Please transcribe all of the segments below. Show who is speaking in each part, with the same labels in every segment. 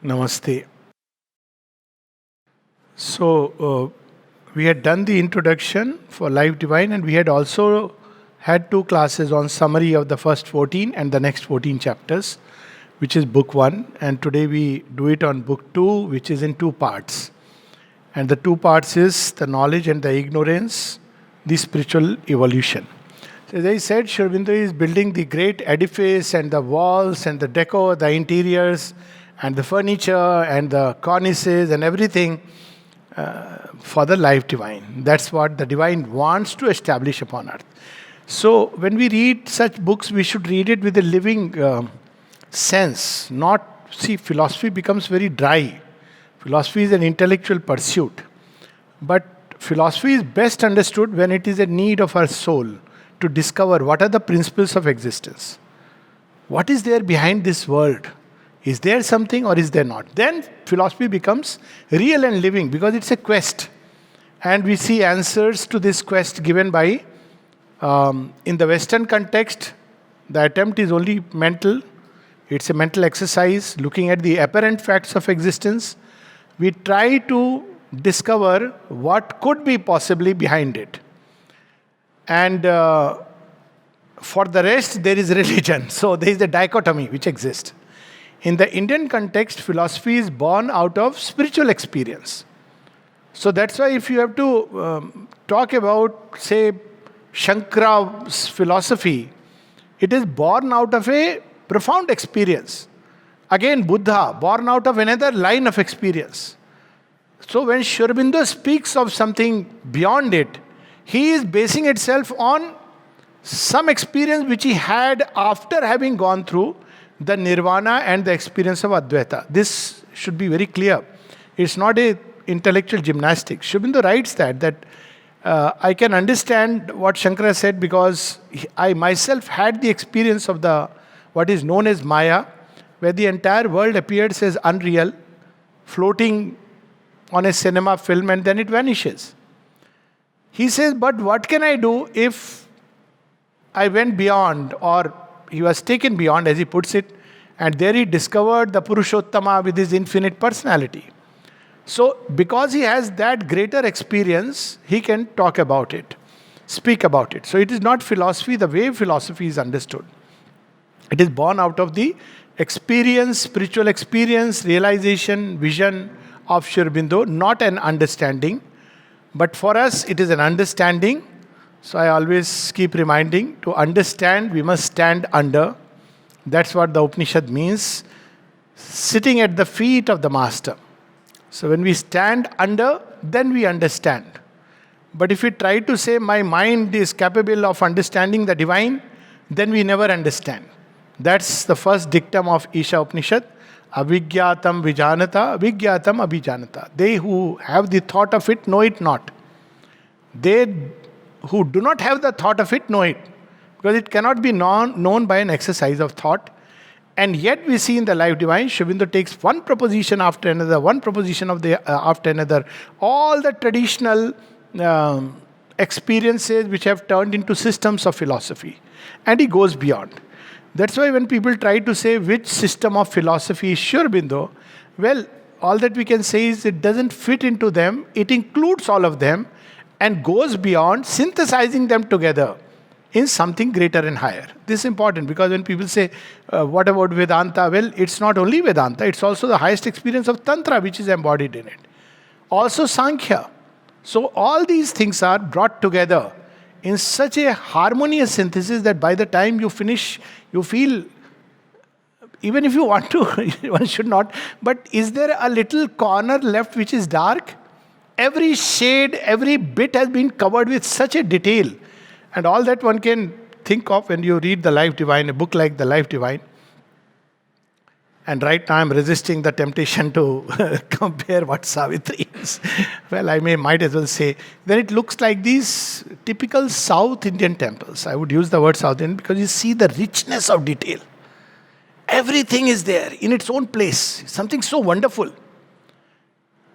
Speaker 1: Namaste. We had done the introduction for Life Divine, and we had also had two classes on summary of the first 14 and the next 14 chapters, which is book 1. And today we do it on book 2, which is in two parts. And the two parts is the knowledge and the ignorance, the spiritual evolution. So as I said, Sri Aurobindo is building the great edifice and the walls and the decor, the interiors and the furniture and the cornices and everything for the life divine. That's what the divine wants to establish upon earth. So when we read such books, we should read it with a living sense. Philosophy becomes very dry. Philosophy is an intellectual pursuit. But philosophy is best understood when it is a need of our soul to discover what are the principles of existence. What is there behind this world? Is there something or is there not? Then philosophy becomes real and living because it's a quest. And we see answers to this quest given by, in the Western context, the attempt is only mental. It's a mental exercise looking at the apparent facts of existence. We try to discover what could be possibly behind it. And for the rest, there is religion. So there is a dichotomy which exists. In the Indian context, philosophy is born out of spiritual experience. So that's why if you have to talk about, say, Shankara's philosophy, it is born out of a profound experience. Again, Buddha, born out of another line of experience. So when Sri Aurobindo speaks of something beyond it, he is basing itself on some experience which he had after having gone through the nirvana and the experience of Advaita. This should be very clear. It's not a intellectual gymnastics. Sri Aurobindo writes that I can understand what Shankara said because I myself had the experience of what is known as Maya, where the entire world appears as unreal, floating on a cinema film and then it vanishes. He says, but what can I do if I went beyond, or he was taken beyond, as he puts it, and there he discovered the Purushottama with his infinite personality. So, because he has that greater experience, he can talk about it, speak about it. So, it is not philosophy the way philosophy is understood. It is born out of the experience, spiritual experience, realization, vision of Sri Aurobindo, not an understanding. But for us, it is an understanding. So I always keep reminding, to understand, we must stand under. That's what the Upanishad means. Sitting at the feet of the Master. So when we stand under, then we understand. But if we try to say, my mind is capable of understanding the divine, then we never understand. That's the first dictum of Isha Upanishad. Avijñātam vijanata, avijñātam abhijanata. They who have the thought of it know it not. They who do not have the thought of it know it. Because it cannot be known by an exercise of thought. And yet we see in the Life Divine, Sri Aurobindo takes one proposition after another, one proposition after another. All the traditional experiences which have turned into systems of philosophy. And he goes beyond. That's why when people try to say which system of philosophy is Sri Aurobindo, well, all that we can say is it doesn't fit into them. It includes all of them and goes beyond, synthesizing them together in something greater and higher. This is important because when people say, what about Vedanta? Well, it's not only Vedanta, it's also the highest experience of Tantra which is embodied in it. Also Sankhya. So all these things are brought together in such a harmonious synthesis that by the time you finish, you feel, even if you want to, one should not, but is there a little corner left which is dark? Every shade, every bit has been covered with such a detail. And all that one can think of when you read The Life Divine, a book like The Life Divine. And right now I'm resisting the temptation to compare what Savitri is. Well, might as well say, then it looks like these typical South Indian temples. I would use the word South Indian because you see the richness of detail. Everything is there in its own place. Something so wonderful.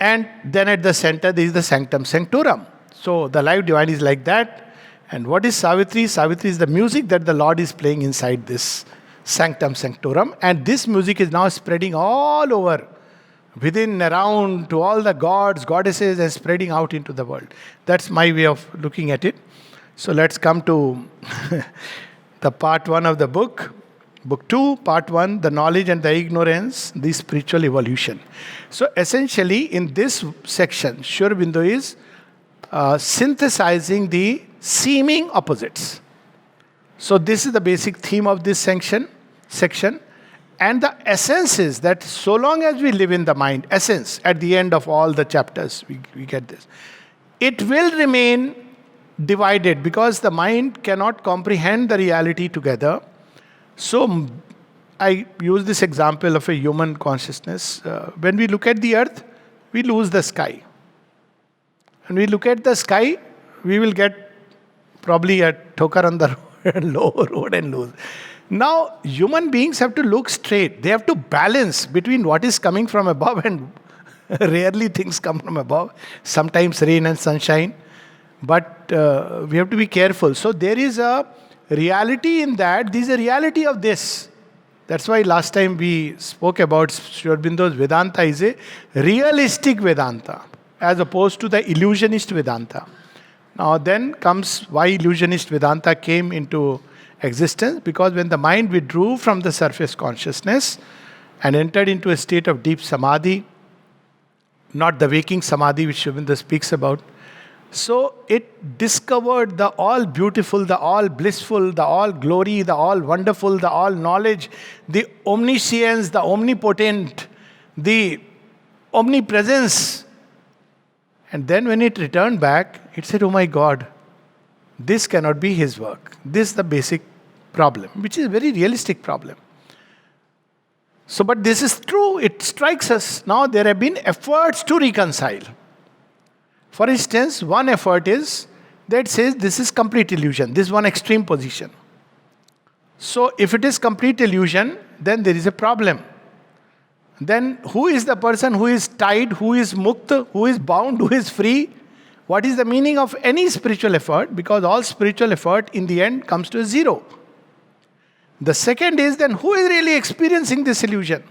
Speaker 1: And then at the center, there is the Sanctum Sanctorum. So the Life Divine is like that. And what is Savitri? Savitri is the music that the Lord is playing inside this Sanctum Sanctorum. And this music is now spreading all over within, around, to all the gods, goddesses, and spreading out into the world. That's my way of looking at it. So let's come to the part 1 of the book. Book 2, part 1, the knowledge and the ignorance, the spiritual evolution. So essentially, in this section, Sri Aurobindo is synthesizing the seeming opposites. So this is the basic theme of this section. And the essence is that so long as we live in the mind, essence, at the end of all the chapters, we get this. It will remain divided because the mind cannot comprehend the reality together. So I use this example of a human consciousness. When we look at the earth, we lose the sky. When we look at the sky, we will get probably a toker on the low road and lose. Now, human beings have to look straight. They have to balance between what is coming from above, and rarely things come from above. Sometimes rain and sunshine. But we have to be careful. So there is a reality in that. There is a reality of this. That's why last time we spoke about Sri Aurobindo's Vedanta is a realistic Vedanta as opposed to the illusionist Vedanta. Now then comes why illusionist Vedanta came into existence, because when the mind withdrew from the surface consciousness and entered into a state of deep samadhi, not the waking samadhi which Sri Aurobindo speaks about, so it discovered the all beautiful, the all blissful, the all glory, the all wonderful, the all knowledge, the omniscience, the omnipotent, the omnipresence. And then when it returned back, it said, oh my God, this cannot be his work. This is the basic problem, which is a very realistic problem. So, but this is true, it strikes us. Now there have been efforts to reconcile. For instance, one effort is that says this is complete illusion. This is one extreme position. So if it is complete illusion, then there is a problem. Then who is the person who is tied, who is mukta, who is bound, who is free? What is the meaning of any spiritual effort? Because all spiritual effort in the end comes to a zero. The second is then who is really experiencing this illusion?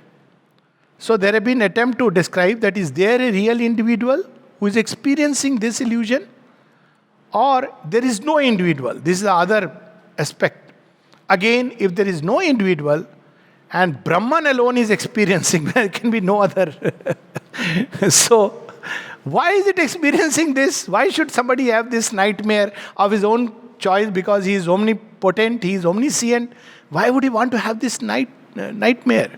Speaker 1: So there have been attempts to describe that is there a real individual who is experiencing this illusion, or there is no individual. This is the other aspect. Again, if there is no individual and Brahman alone is experiencing, there can be no other. So why is it experiencing this? Why should somebody have this nightmare of his own choice because he is omnipotent, he is omniscient? Why would he want to have this nightmare?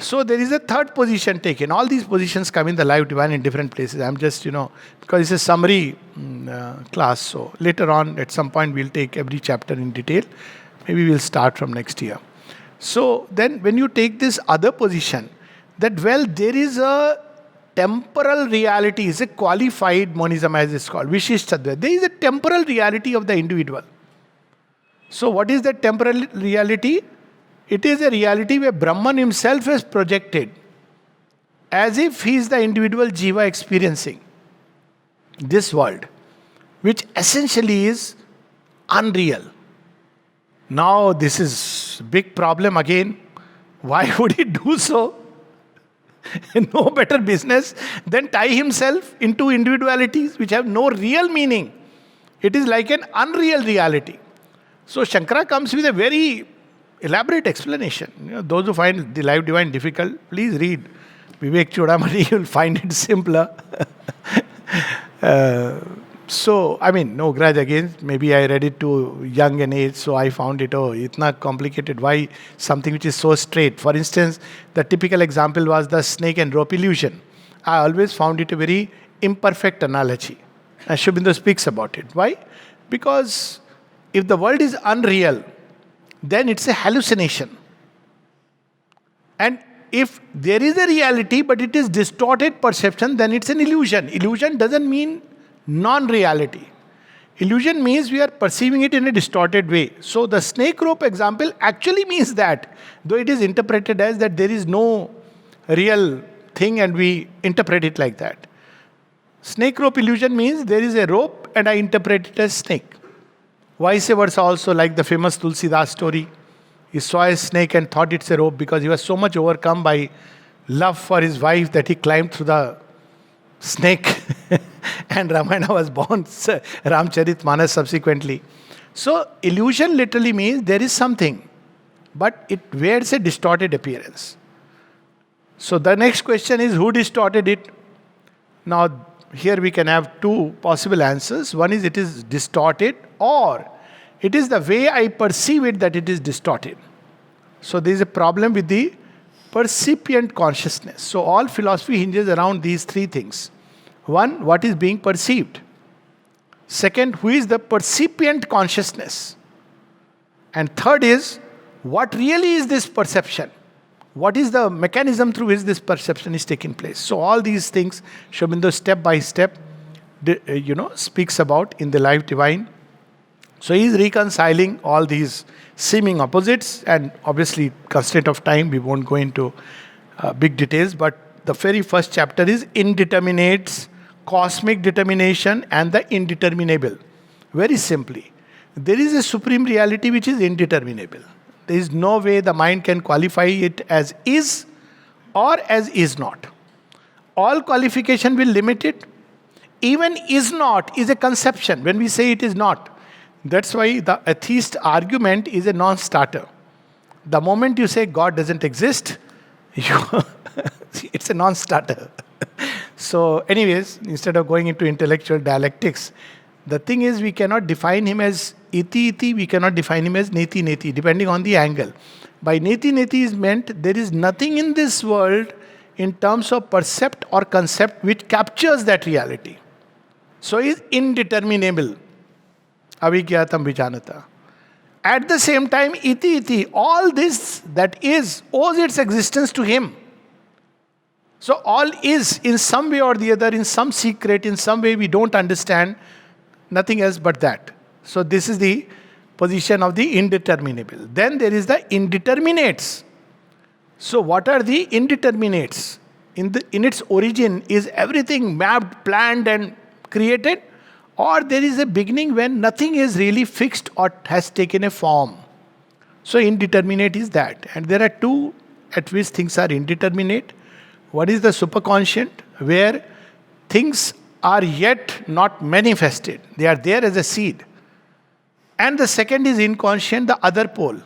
Speaker 1: So there is a third position taken. All these positions come in the Life Divine in different places. I'm just, because it's a summary class. So later on, at some point, we'll take every chapter in detail. Maybe we'll start from next year. So then when you take this other position, that there is a temporal reality, is a qualified monism as it's called, Vishishtadvaita. There is a temporal reality of the individual. So what is that temporal reality? It is a reality where Brahman himself is projected as if he is the individual jiva experiencing this world, which essentially is unreal. Now this is big problem again. Why would he do so? No better business than tie himself into individualities which have no real meaning. It is like an unreal reality. So Shankara comes with a very elaborate explanation. Those who find the Life Divine difficult, please read Vivek Chudamani. You will find it simpler. No grudge against. Maybe I read it too young an age, so I found it, it's not complicated. Why something which is so straight? For instance, the typical example was the snake and rope illusion. I always found it a very imperfect analogy. And Sri Aurobindo speaks about it. Why? Because if the world is unreal, then it's a hallucination. And if there is a reality, but it is distorted perception, then it's an illusion. Illusion doesn't mean non-reality. Illusion means we are perceiving it in a distorted way. So the snake rope example actually means that, though it is interpreted as that there is no real thing and we interpret it like that. Snake rope illusion means there is a rope and I interpret it as snake. Vice versa also, like the famous Tulsidas story. He saw a snake and thought it's a rope because he was so much overcome by love for his wife that he climbed through the snake and Ramayana was born, Ramcharitmanas subsequently. So illusion literally means there is something, but it wears a distorted appearance. So the next question is, who distorted it? Now here we can have two possible answers. One is, it is distorted, or it is the way I perceive it that it is distorted. So there is a problem with the percipient consciousness. So all philosophy hinges around these three things. One, what is being perceived? Second, who is the percipient consciousness? And third is, what really is this perception? What is the mechanism through which this perception is taking place? So all these things, Sri Aurobindo step by step, speaks about in the Life Divine. So he is reconciling all these seeming opposites, and obviously, constraint of time, we won't go into big details, but the very first chapter is indeterminates, cosmic determination, and the indeterminable. Very simply, there is a supreme reality which is indeterminable. There is no way the mind can qualify it as is or as is not. All qualification will limit it. Even is not is a conception when we say it is not. That's why the atheist argument is a non-starter. The moment you say God doesn't exist, it's a non-starter. So anyways, instead of going into intellectual dialectics, the thing is, we cannot define him as iti iti, we cannot define him as neti neti, depending on the angle. By neti neti is meant there is nothing in this world in terms of percept or concept which captures that reality. So he is indeterminable. Avigyatam vijanata. At the same time, iti iti, all this that is owes its existence to him. So all is in some way or the other, in some secret, in some way we don't understand, nothing else but that. So this is the position of the indeterminable. Then there is the indeterminates. So what are the indeterminates? In its origin, is everything mapped, planned and created? Or there is a beginning when nothing is really fixed or has taken a form? So indeterminate is that. And there are two at which things are indeterminate. One is the superconscient, where things are yet not manifested. They are there as a seed. And the second is inconscient, the other pole.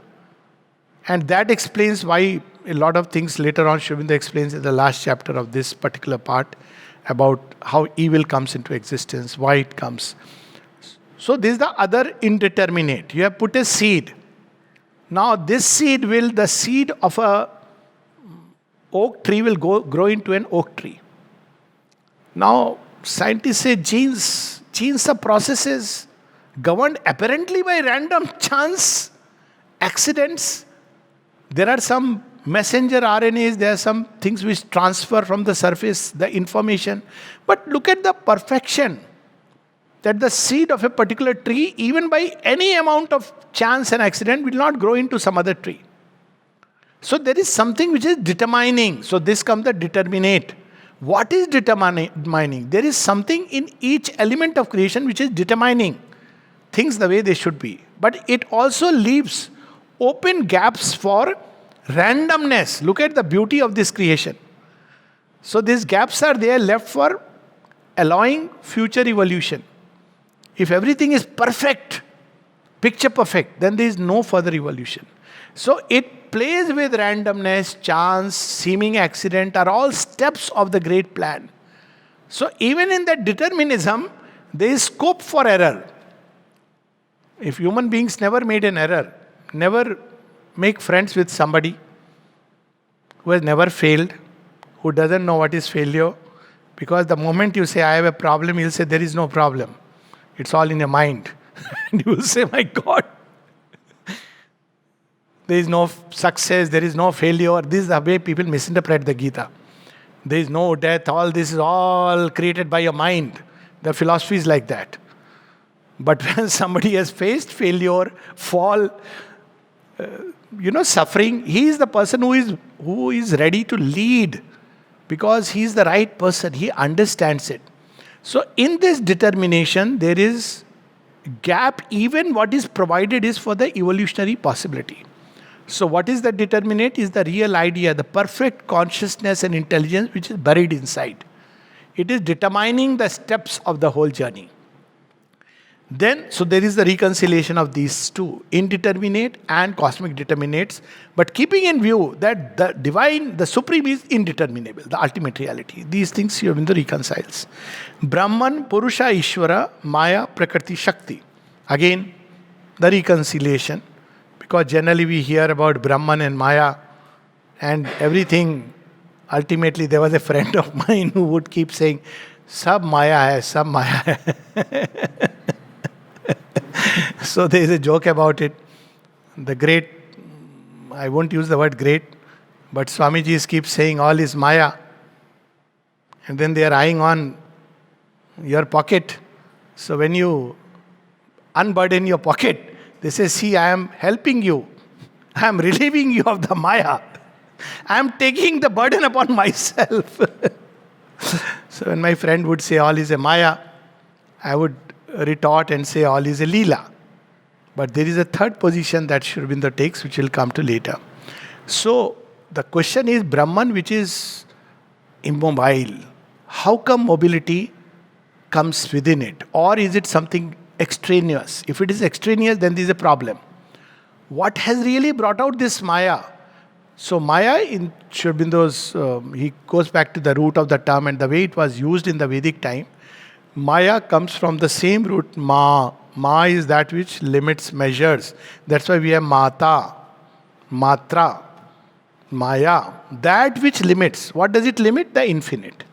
Speaker 1: And that explains why a lot of things later on Sri Aurobindo explains in the last chapter of this particular part about how evil comes into existence, why it comes. So this is the other indeterminate. You have put a seed. Now this seed the seed of a oak tree will grow into an oak tree. Now scientists say genes are processes governed apparently by random chance, accidents. There are some messenger RNAs, there are some things which transfer from the surface, the information. But look at the perfection that the seed of a particular tree, even by any amount of chance and accident, will not grow into some other tree. So there is something which is determining. So this comes the determinate. What is determining? There is something in each element of creation which is determining things the way they should be. But it also leaves open gaps for randomness. Look at the beauty of this creation. So these gaps are there left for allowing future evolution. If everything is perfect, picture perfect, then there is no further evolution. So it plays with randomness, chance, seeming accident are all steps of the great plan. So even in that determinism, there is scope for error. If human beings never made an error, never make friends with somebody who has never failed, who doesn't know what is failure, because the moment you say, I have a problem, he'll say, there is no problem. It's all in your mind. And you will say, my God, there is no success, there is no failure. This is the way people misinterpret the Gita. There is no death, all this is all created by your mind. The philosophy is like that. But when somebody has faced failure, fall, suffering, he is the person who is ready to lead, because he is the right person. He understands it. So in this determination, there is gap. Even what is provided is for the evolutionary possibility. So what is the determinate? Is the real idea, the perfect consciousness and intelligence which is buried inside. It is determining the steps of the whole journey. Then, so there is the reconciliation of these two, indeterminate and cosmic determinates, but keeping in view that the divine, the supreme is indeterminable, the ultimate reality. These things Sri Aurobindo reconciles. Brahman, Purusha, Ishvara, Maya, Prakriti, Shakti. Again, the reconciliation, because generally we hear about Brahman and Maya and everything. Ultimately, there was a friend of mine who would keep saying, Sab Maya hai, Sab Maya hai. So there is a joke about it. The great, I won't use the word great, but Swamiji keeps saying all is Maya. And then they are eyeing on your pocket. So when you unburden your pocket, they say, see, I am helping you. I am relieving you of the Maya. I am taking the burden upon myself. So when my friend would say all is a Maya, I would retort and say all is a Leela. But there is a third position that Sri Aurobindo takes, which will come to later. So the question is Brahman, which is immobile. How come mobility comes within it? Or is it something extraneous? If it is extraneous, then there is a problem. What has really brought out this Maya? So Maya in Sri Aurobindo's, he goes back to the root of the term and the way it was used in the Vedic time. Maya comes from the same root, Ma. Ma is that which limits, measures. That's why we have Mata, Matra, Maya. That which limits. What does it limit? The infinite.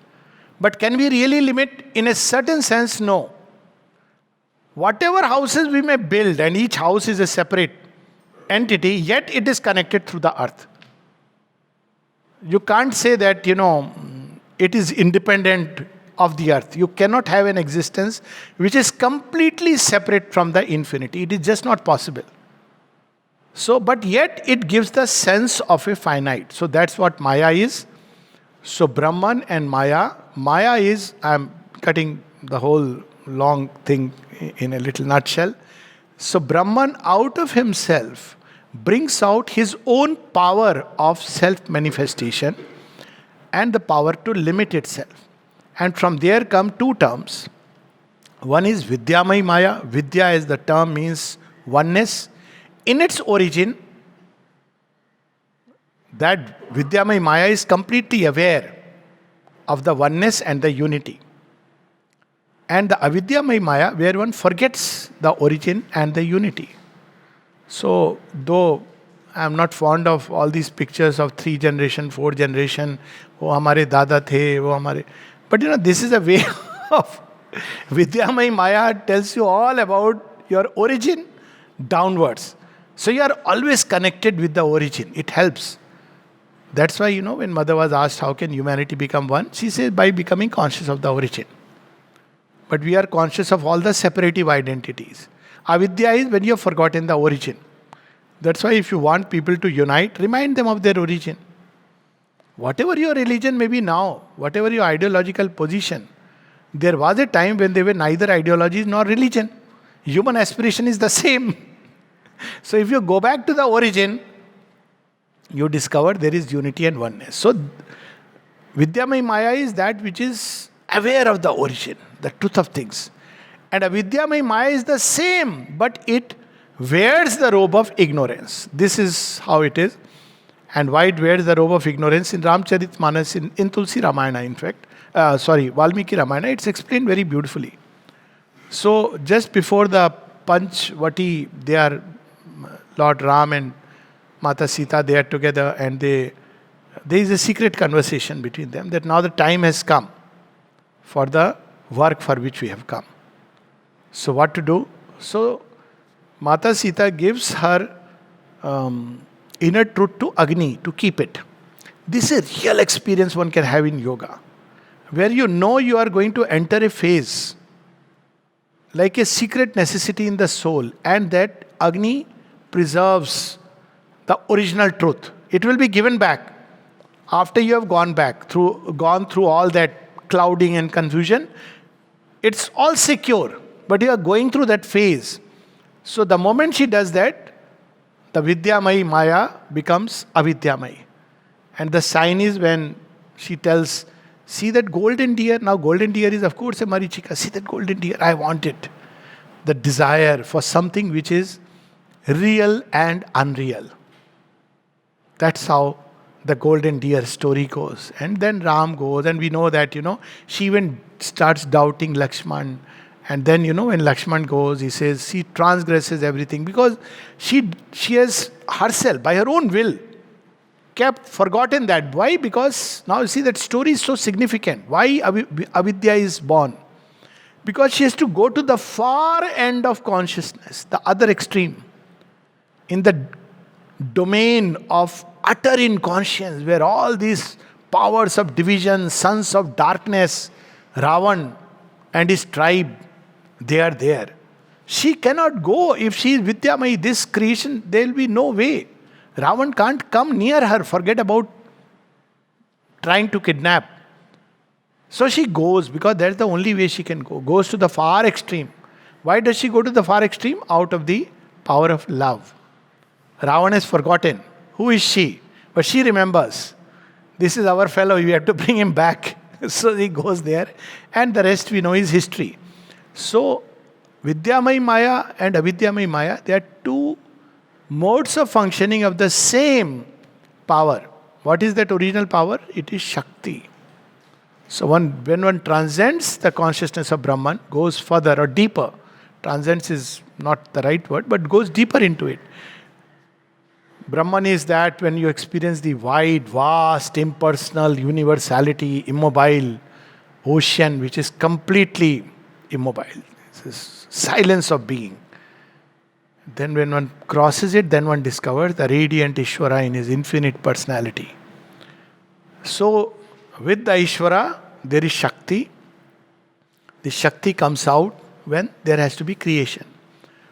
Speaker 1: But can we really limit? In a certain sense, no. Whatever houses we may build, and each house is a separate entity, yet it is connected through the earth. You can't say that, it is independent of the earth. You cannot have an existence which is completely separate from the infinity. It is just not possible. So, but yet it gives the sense of a finite. So that's what Maya is. So Brahman and Maya. Maya is, I'm cutting the whole long thing in a little nutshell. So Brahman out of himself brings out his own power of self-manifestation and the power to limit itself. And from there come two terms. One is Vidyamai Maya. Vidya as the term means oneness. In its origin, that Vidyamai Maya is completely aware of the oneness and the unity. And the Avidyamai Maya, where one forgets the origin and the unity. So, though I am not fond of all these pictures of 3 generation, 4 generation, wo hamare dada the, wo hamare... But this is a way of Vidyamai Maya tells you all about your origin downwards. So you are always connected with the origin. It helps. That's why, when Mother was asked how can humanity become one, she says by becoming conscious of the origin. But we are conscious of all the separative identities. Avidya is when you have forgotten the origin. That's why if you want people to unite, remind them of their origin. Whatever your religion may be now, whatever your ideological position, there was a time when they were neither ideologies nor religion. Human aspiration is the same. So if you go back to the origin, you discover there is unity and oneness. So Vidyamai Maya is that which is aware of the origin, the truth of things. And Avidyamai Maya is the same, but it wears the robe of ignorance. This is how it is. And why it wears the robe of ignorance in Ramcharitmanas, in Tulsi Ramayana, in fact. Valmiki Ramayana, it's explained very beautifully. So, just before the Panchvati, they are, Lord Ram and Mata Sita, they are together, and there is a secret conversation between them that now the time has come for the work for which we have come. So, what to do? So, Mata Sita gives her inner truth to Agni to keep it. This is a real experience one can have in yoga, where you are going to enter a phase like a secret necessity in the soul, and that Agni preserves the original truth. It will be given back after you have gone through all that clouding and confusion. It's all secure, but you are going through that phase. So the moment she does that, the Vidyamai Maya becomes Avidyamai. And the sign is when she tells, see that golden deer. Now, golden deer is, of course, a Marichika. See that golden deer, I want it. The desire for something which is real and unreal. That's how the golden deer story goes. And then Ram goes, and we know that, she even starts doubting Lakshman. And then, when Lakshman goes, he says, she transgresses everything because she has herself, by her own will, kept forgotten that. Why? Because now you see that story is so significant. Why Avidya is born? Because she has to go to the far end of consciousness, the other extreme, in the domain of utter inconscience, where all these powers of division, sons of darkness, Ravan and his tribe, they are there. She cannot go. If she is Vidyamai, this creation, there will be no way. Ravan can't come near her. Forget about trying to kidnap. So she goes, because that's the only way she can go. Goes to the far extreme. Why does she go to the far extreme? Out of the power of love. Ravan has forgotten. Who is she? But she remembers. This is our fellow, we have to bring him back. So he goes there. And the rest we know is history. So, Vidyamai Maya and Avidyamai Maya, they are two modes of functioning of the same power. What is that original power? It is Shakti. So when one transcends the consciousness of Brahman, goes further or deeper, transcends is not the right word, but goes deeper into it. Brahman is that when you experience the wide, vast, impersonal universality, immobile ocean, which is completely immobile. This is silence of being. Then when one crosses it, then one discovers the radiant Ishvara in his infinite personality. So, with the Ishvara, there is Shakti. The Shakti comes out when there has to be creation.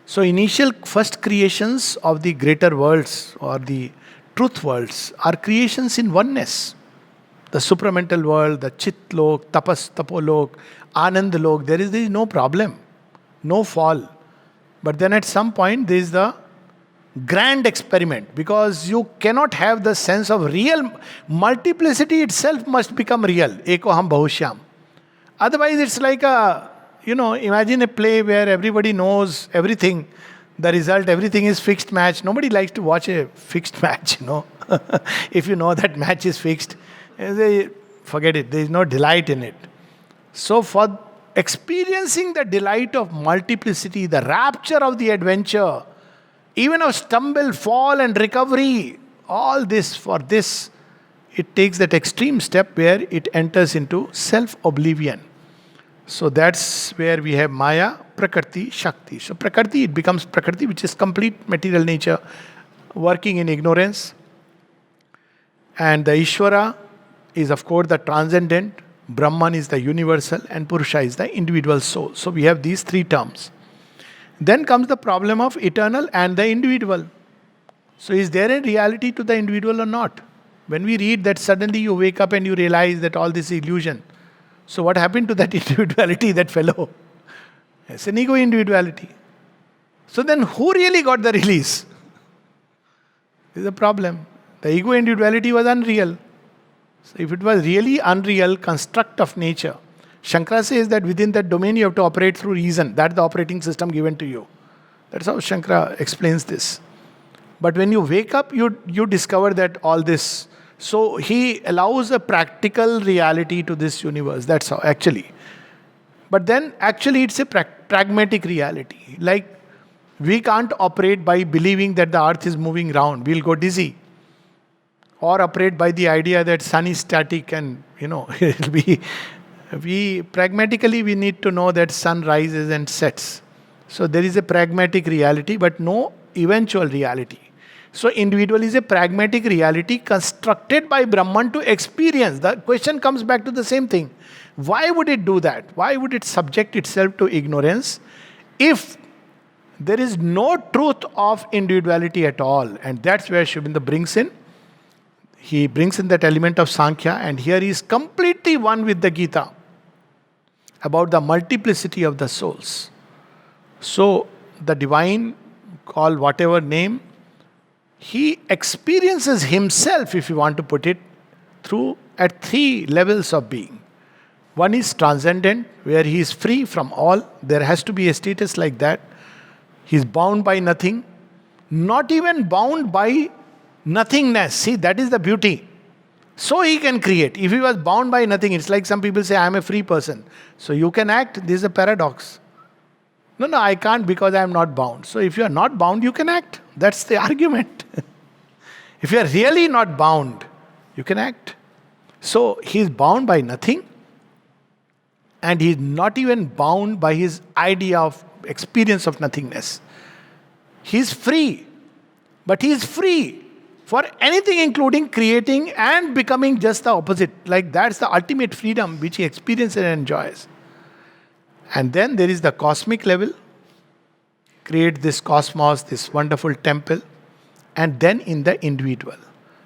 Speaker 1: So, initial first creations of the greater worlds or the truth worlds are creations in oneness. The supramental world, the Chit Lok, Tapas, Tapolok, Anand Lok, there is no problem, no fall. But then at some point there is the grand experiment, because you cannot have the sense of real multiplicity itself must become real. Eko ham bahushyam. Otherwise it's like imagine a play where everybody knows everything. The result, everything is fixed match. Nobody likes to watch a fixed match, If you know that match is fixed, forget it. There is no delight in it. So for experiencing the delight of multiplicity, the rapture of the adventure, even of stumble, fall and recovery, all this, for this, it takes that extreme step where it enters into self-oblivion. So that's where we have Maya, Prakriti, Shakti. So Prakriti, it becomes Prakriti, which is complete material nature, working in ignorance. And the Ishvara is of course the transcendent, Brahman is the universal, and Purusha is the individual soul. So we have these three terms. Then comes the problem of eternal and the individual. So is there a reality to the individual or not? When we read that suddenly you wake up and you realize that all this is illusion. So what happened to that individuality, that fellow? It's an ego individuality. So then who really got the release? This is a problem. The ego individuality was unreal. So if it was really unreal construct of nature, Shankara says that within that domain you have to operate through reason. That's the operating system given to you. That's how Shankara explains this. But when you wake up, you discover that all this. So he allows a practical reality to this universe. That's how actually. But then actually it's a pragmatic reality. Like we can't operate by believing that the earth is moving round. We'll go dizzy. Or operate by the idea that sun is static and, it'll be... pragmatically we need to know that sun rises and sets. So there is a pragmatic reality but no eventual reality. So individual is a pragmatic reality constructed by Brahman to experience. The question comes back to the same thing. Why would it do that? Why would it subject itself to ignorance if there is no truth of individuality at all? And that's where Sri Aurobindo brings in. He brings in that element of Sankhya, and here he is completely one with the Gita about the multiplicity of the souls. So the divine, call whatever name, He experiences himself, if you want to put it, through at three levels of being. One is transcendent, where he is free from all. There has to be a status like that. He is bound by nothing, not even bound by nothingness. See, that is the beauty. So he can create. If he was bound by nothing, it's like some people say, I am a free person. So you can act. This is a paradox. No, I can't because I am not bound. So if you are not bound, you can act. That's the argument. If you are really not bound, you can act. So he is bound by nothing, and he is not even bound by his idea of experience of nothingness. He is free, but he is free for anything, including creating and becoming just the opposite. Like that's the ultimate freedom which he experiences and enjoys. And then there is the cosmic level. Create this cosmos, this wonderful temple. And then in the individual.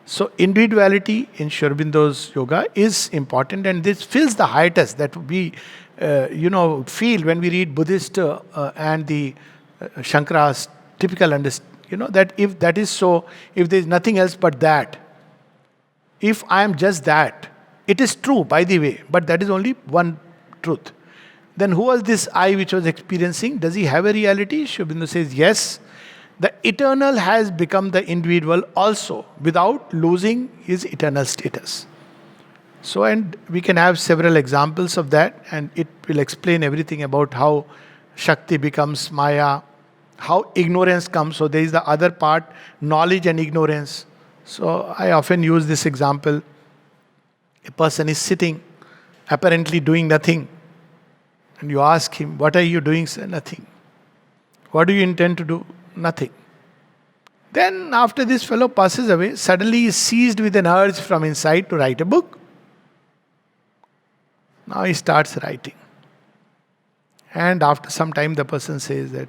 Speaker 1: So individuality in Sri Aurobindo's yoga is important, and this fills the hiatus that we feel when we read Buddhist and the Shankara's typical understanding. That if that is so, if there is nothing else but that, if I am just that, it is true, by the way, but that is only one truth. Then who was this I which was experiencing? Does he have a reality? Sri Aurobindo says yes. The eternal has become the individual also, without losing his eternal status. So, and we can have several examples of that, and it will explain everything about how Shakti becomes Maya, how ignorance comes. So there is the other part, knowledge and ignorance. So I often use this example. A person is sitting, apparently doing nothing. And you ask him, what are you doing, sir? Nothing. What do you intend to do? Nothing. Then after this fellow passes away, suddenly he is seized with an urge from inside to write a book. Now he starts writing. And after some time the person says that,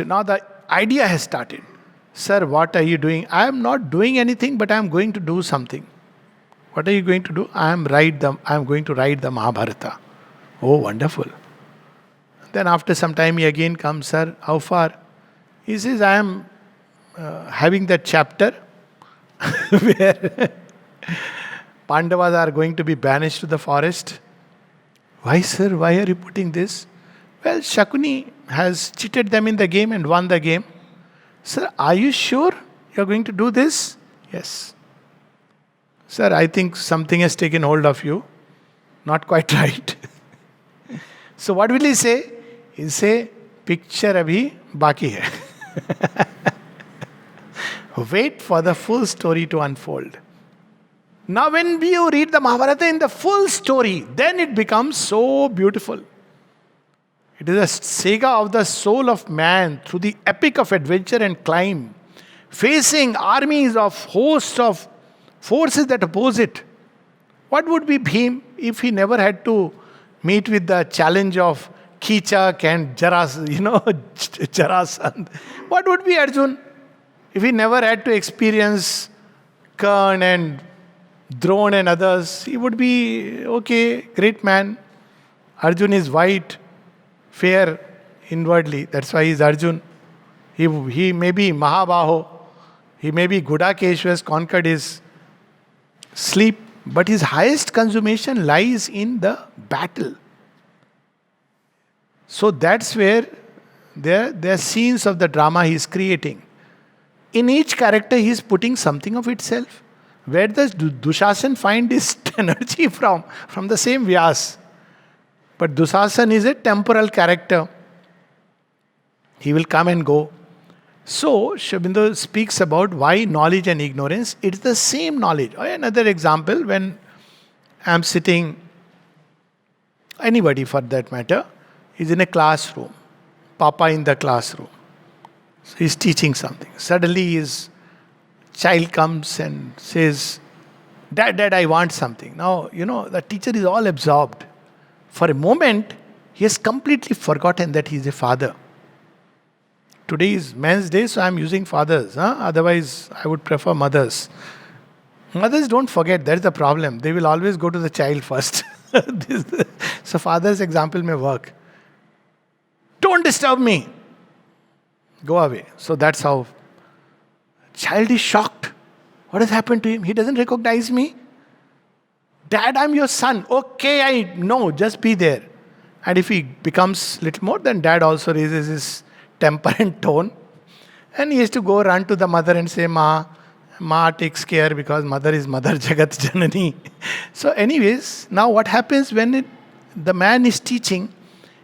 Speaker 1: now the idea has started. Sir, what are you doing? I am not doing anything, but I am going to do something. What are you going to do? I am going to write the Mahabharata. Oh, wonderful. Then after some time he again comes, sir, how far? He says, I am having that chapter where Pandavas are going to be banished to the forest. Why, sir? Why are you putting this? Well, Shakuni has cheated them in the game and won the game. Sir, are you sure you are going to do this? Yes. Sir, I think something has taken hold of you. Not quite right. So what will he say? He'll say, picture abhi baki hai. Wait for the full story to unfold. Now when you read the Mahabharata in the full story, then it becomes so beautiful. It is a saga of the soul of man through the epic of adventure and climb, facing armies of hosts of forces that oppose it. What would be Bhim if he never had to meet with the challenge of Kichak and Jarasandh? What would be Arjun if he never had to experience Karn and Drona and others? He would be, okay, great man. Arjun is white, fair inwardly. That's why he is Arjun. He may be Mahabaho. He may be Gudakeshu, has conquered his sleep. But his highest consummation lies in the battle. So that's where there are scenes of the drama he is creating. In each character he is putting something of itself. Where does Dushasan find his energy from? From the same Vyas. But Dushasan is a temporal character. He will come and go. So, Sri Aurobindo speaks about why knowledge and ignorance. It's the same knowledge. Or another example, when I'm sitting, anybody for that matter, is in a classroom. Papa in the classroom. So he's teaching something. Suddenly his child comes and says, Dad, I want something. Now, the teacher is all absorbed. For a moment, he has completely forgotten that he is a father. Today is Men's Day, so I'm using fathers. Otherwise, I would prefer mothers. Mothers don't forget, that's the problem. They will always go to the child first. So father's example may work. Don't disturb me. Go away. So that's how Child is shocked. What has happened to him? He doesn't recognize me. Dad, I'm your son. Okay, I know, just be there. And if he becomes little more, then dad also raises his temper and tone. And he has to go run to the mother and say, Ma takes care because mother is Mother Jagat Janani. So anyways, now what happens when the man is teaching,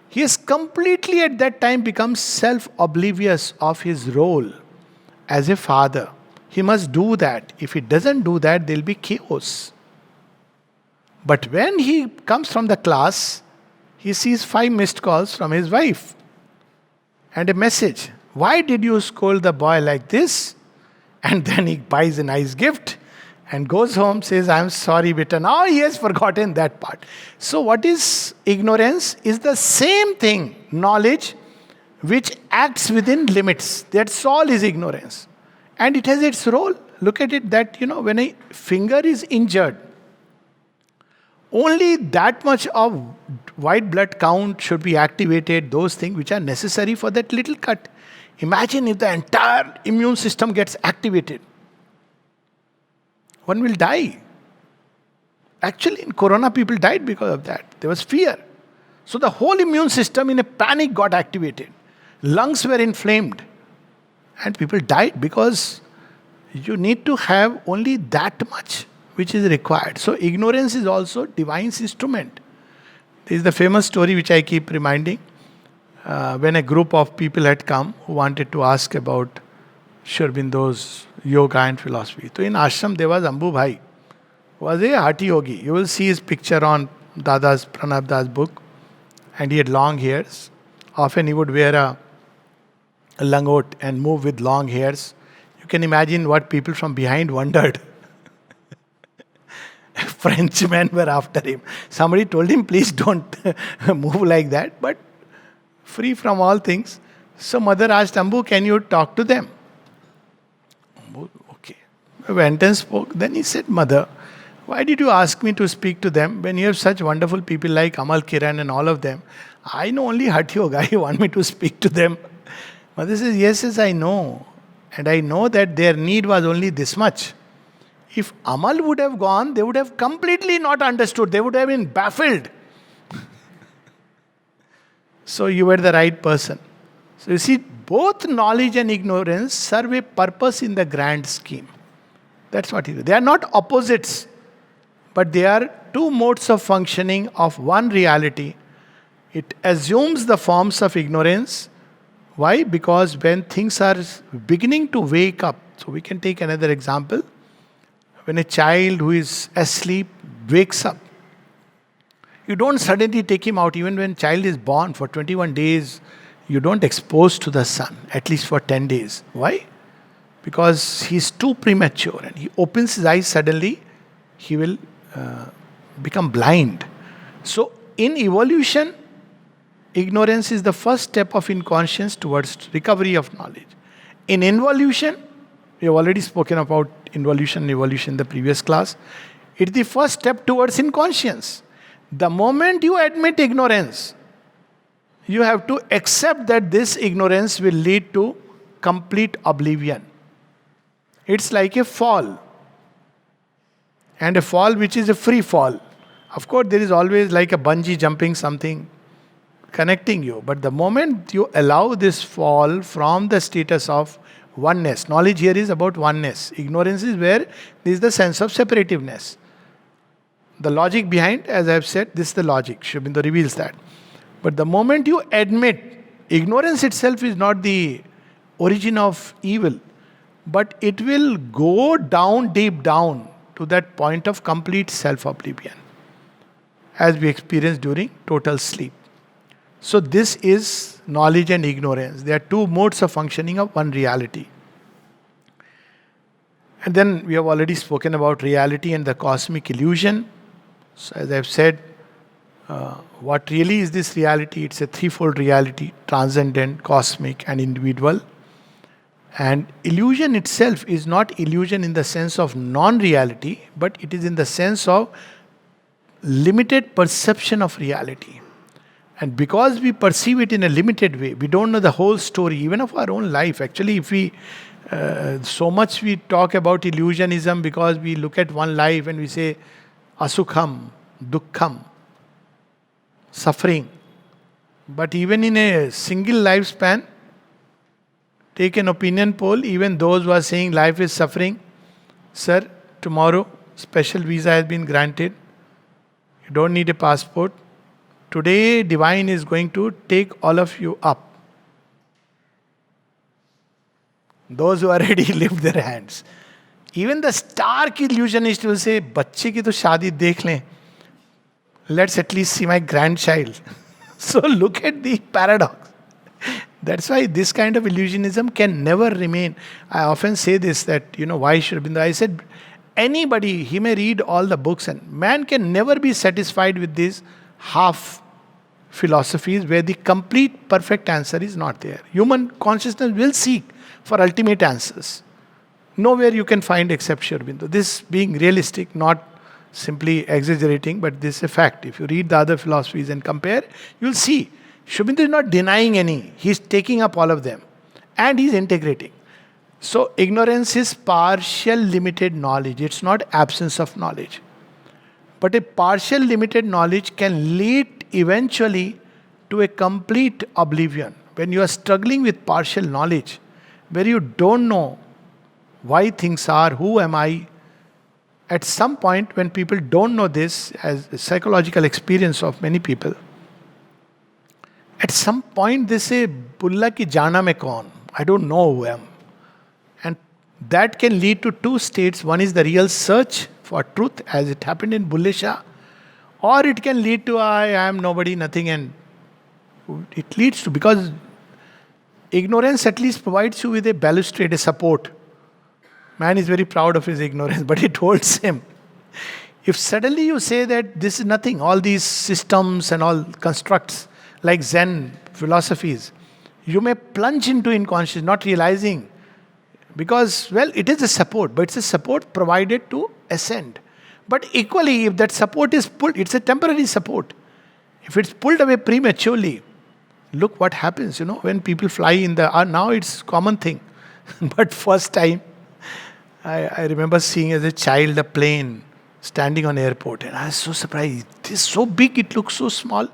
Speaker 1: he has completely at that time become self-oblivious of his role as a father. He must do that. If he doesn't do that, there will be chaos. But when he comes from the class, he sees 5 missed calls from his wife and a message. Why did you scold the boy like this? And then he buys a nice gift and goes home, says, I'm sorry, beta. Now he has forgotten that part. So what is ignorance? Is the same thing, knowledge, which acts within limits. That's all is ignorance. And it has its role. Look at it that, when a finger is injured, only that much of white blood count should be activated, those things which are necessary for that little cut. Imagine if the entire immune system gets activated. One will die. Actually, in Corona, people died because of that. There was fear. So the whole immune system in a panic got activated. Lungs were inflamed. And people died because you need to have only that much which is required. So ignorance is also divine's instrument. This is the famous story which I keep reminding. When a group of people had come who wanted to ask about Sri Aurobindo's yoga and philosophy. So in ashram there was Ambu Bhai, who was a hearty yogi. You will see his picture on Dada's Pranab Das book. And he had long hairs. Often he would wear a langot and move with long hairs. You can imagine what people from behind wondered. Frenchmen were after him. Somebody told him, please don't move like that, but free from all things. So mother asked Ambu, can you talk to them? Ambu, okay. Went and spoke. Then he said, Mother, why did you ask me to speak to them when you have such wonderful people like Amal Kiran and all of them? I know only Hatha Yoga. You want me to speak to them? Mother says, yes, I know. And I know that their need was only this much. If Amal would have gone, they would have completely not understood. They would have been baffled. So you were the right person. So you see, both knowledge and ignorance serve a purpose in the grand scheme. That's what it is. They are not opposites, but they are two modes of functioning of one reality. It assumes the forms of ignorance. Why? Because when things are beginning to wake up, so we can take another example. When a child who is asleep wakes up, you don't suddenly take him out. Even when child is born for 21 days, you don't expose to the sun, at least for 10 days. Why? Because he's too premature and he opens his eyes suddenly, he will become blind. So in evolution, ignorance is the first step of inconscience towards recovery of knowledge. In involution, we have already spoken about involution and evolution in the previous class. It's the first step towards inconscience. The moment you admit ignorance, you have to accept that this ignorance will lead to complete oblivion. It's like a fall. And a fall which is a free fall. Of course, there is always like a bungee jumping something connecting you. But the moment you allow this fall from the status of oneness, knowledge here is about oneness. Ignorance is where there is the sense of separativeness. The logic behind, as I have said, this is the logic. Sri Aurobindo reveals that. But the moment you admit, ignorance itself is not the origin of evil, but it will go down, deep down, to that point of complete self-oblivion, as we experience during total sleep. So this is knowledge and ignorance. They are two modes of functioning of one reality. And then we have already spoken about reality and the cosmic illusion. So as I have said, what really is this reality? It's a threefold reality: transcendent, cosmic, and individual. And illusion itself is not illusion in the sense of non-reality, but it is in the sense of limited perception of reality. And because we perceive it in a limited way, we don't know the whole story, even of our own life. Actually, if we So much we talk about illusionism because we look at one life and we say, Asukham, Dukkham, suffering. But even in a single lifespan, take an opinion poll, even those who are saying life is suffering, sir, tomorrow special visa has been granted. You don't need a passport. Today, divine is going to take all of you up. Those who are ready lift their hands. Even the stark illusionist will say, "Bachche ki to shaadi dekh lein. Let's at least see my grandchild." So look at the paradox. That's why this kind of illusionism can never remain. I often say this, that, why Sri Aurobindo? I said, anybody, he may read all the books, and man can never be satisfied with these half philosophies where the complete perfect answer is not there. Human consciousness will seek for ultimate answers. Nowhere you can find except Sri Aurobindo. This being realistic, not simply exaggerating, but this is a fact. If you read the other philosophies and compare, you'll see Sri Aurobindo is not denying any. He's taking up all of them and he's integrating. So ignorance is partial limited knowledge. It's not absence of knowledge. But a partial limited knowledge can lead eventually to a complete oblivion. When you are struggling with partial knowledge, where you don't know why things are, who am I, at some point when people don't know this, as a psychological experience of many people, at some point they say, Bulla ki jana mein kaun? I don't know who I am. And that can lead to two states. One is the real search for truth, as it happened in Bulle Shah, or it can lead to I am nobody, nothing, and it leads to, because ignorance at least provides you with a balustrade, a support. Man is very proud of his ignorance, but it holds him. If suddenly you say that this is nothing, all these systems and all constructs like Zen philosophies, you may plunge into unconscious, not realizing. Because, well, it is a support, but it's a support provided to ascend. But equally, if that support is pulled, it's a temporary support. If it's pulled away prematurely, look what happens, when people fly in the... now it's common thing. But first time, I remember seeing as a child a plane standing on airport, and I was so surprised. It is so big, it looks so small.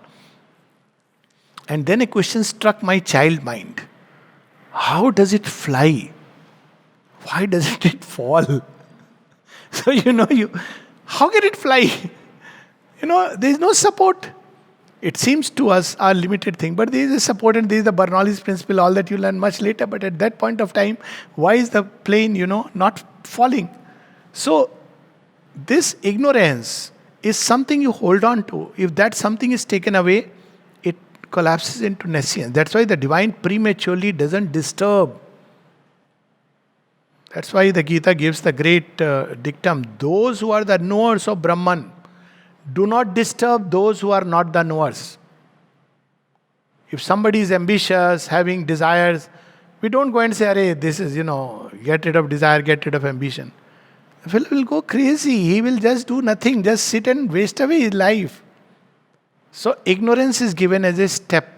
Speaker 1: And then a question struck my child mind. How does it fly? Why doesn't it fall? So, how can it fly? There is no support. It seems to us a limited thing, but there is a support, and there is the Bernoulli's principle, all that you learn much later. But at that point of time, why is the plane, not falling? So, this ignorance is something you hold on to. If that something is taken away, it collapses into nescience. That's why the divine prematurely doesn't disturb. That's why the Gita gives the great dictum, those who are the knowers of Brahman, do not disturb those who are not the knowers. If somebody is ambitious, having desires, we don't go and say, Arey, this is, get rid of desire, get rid of ambition. The fellow will go crazy. He will just do nothing, just sit and waste away his life. So ignorance is given as a step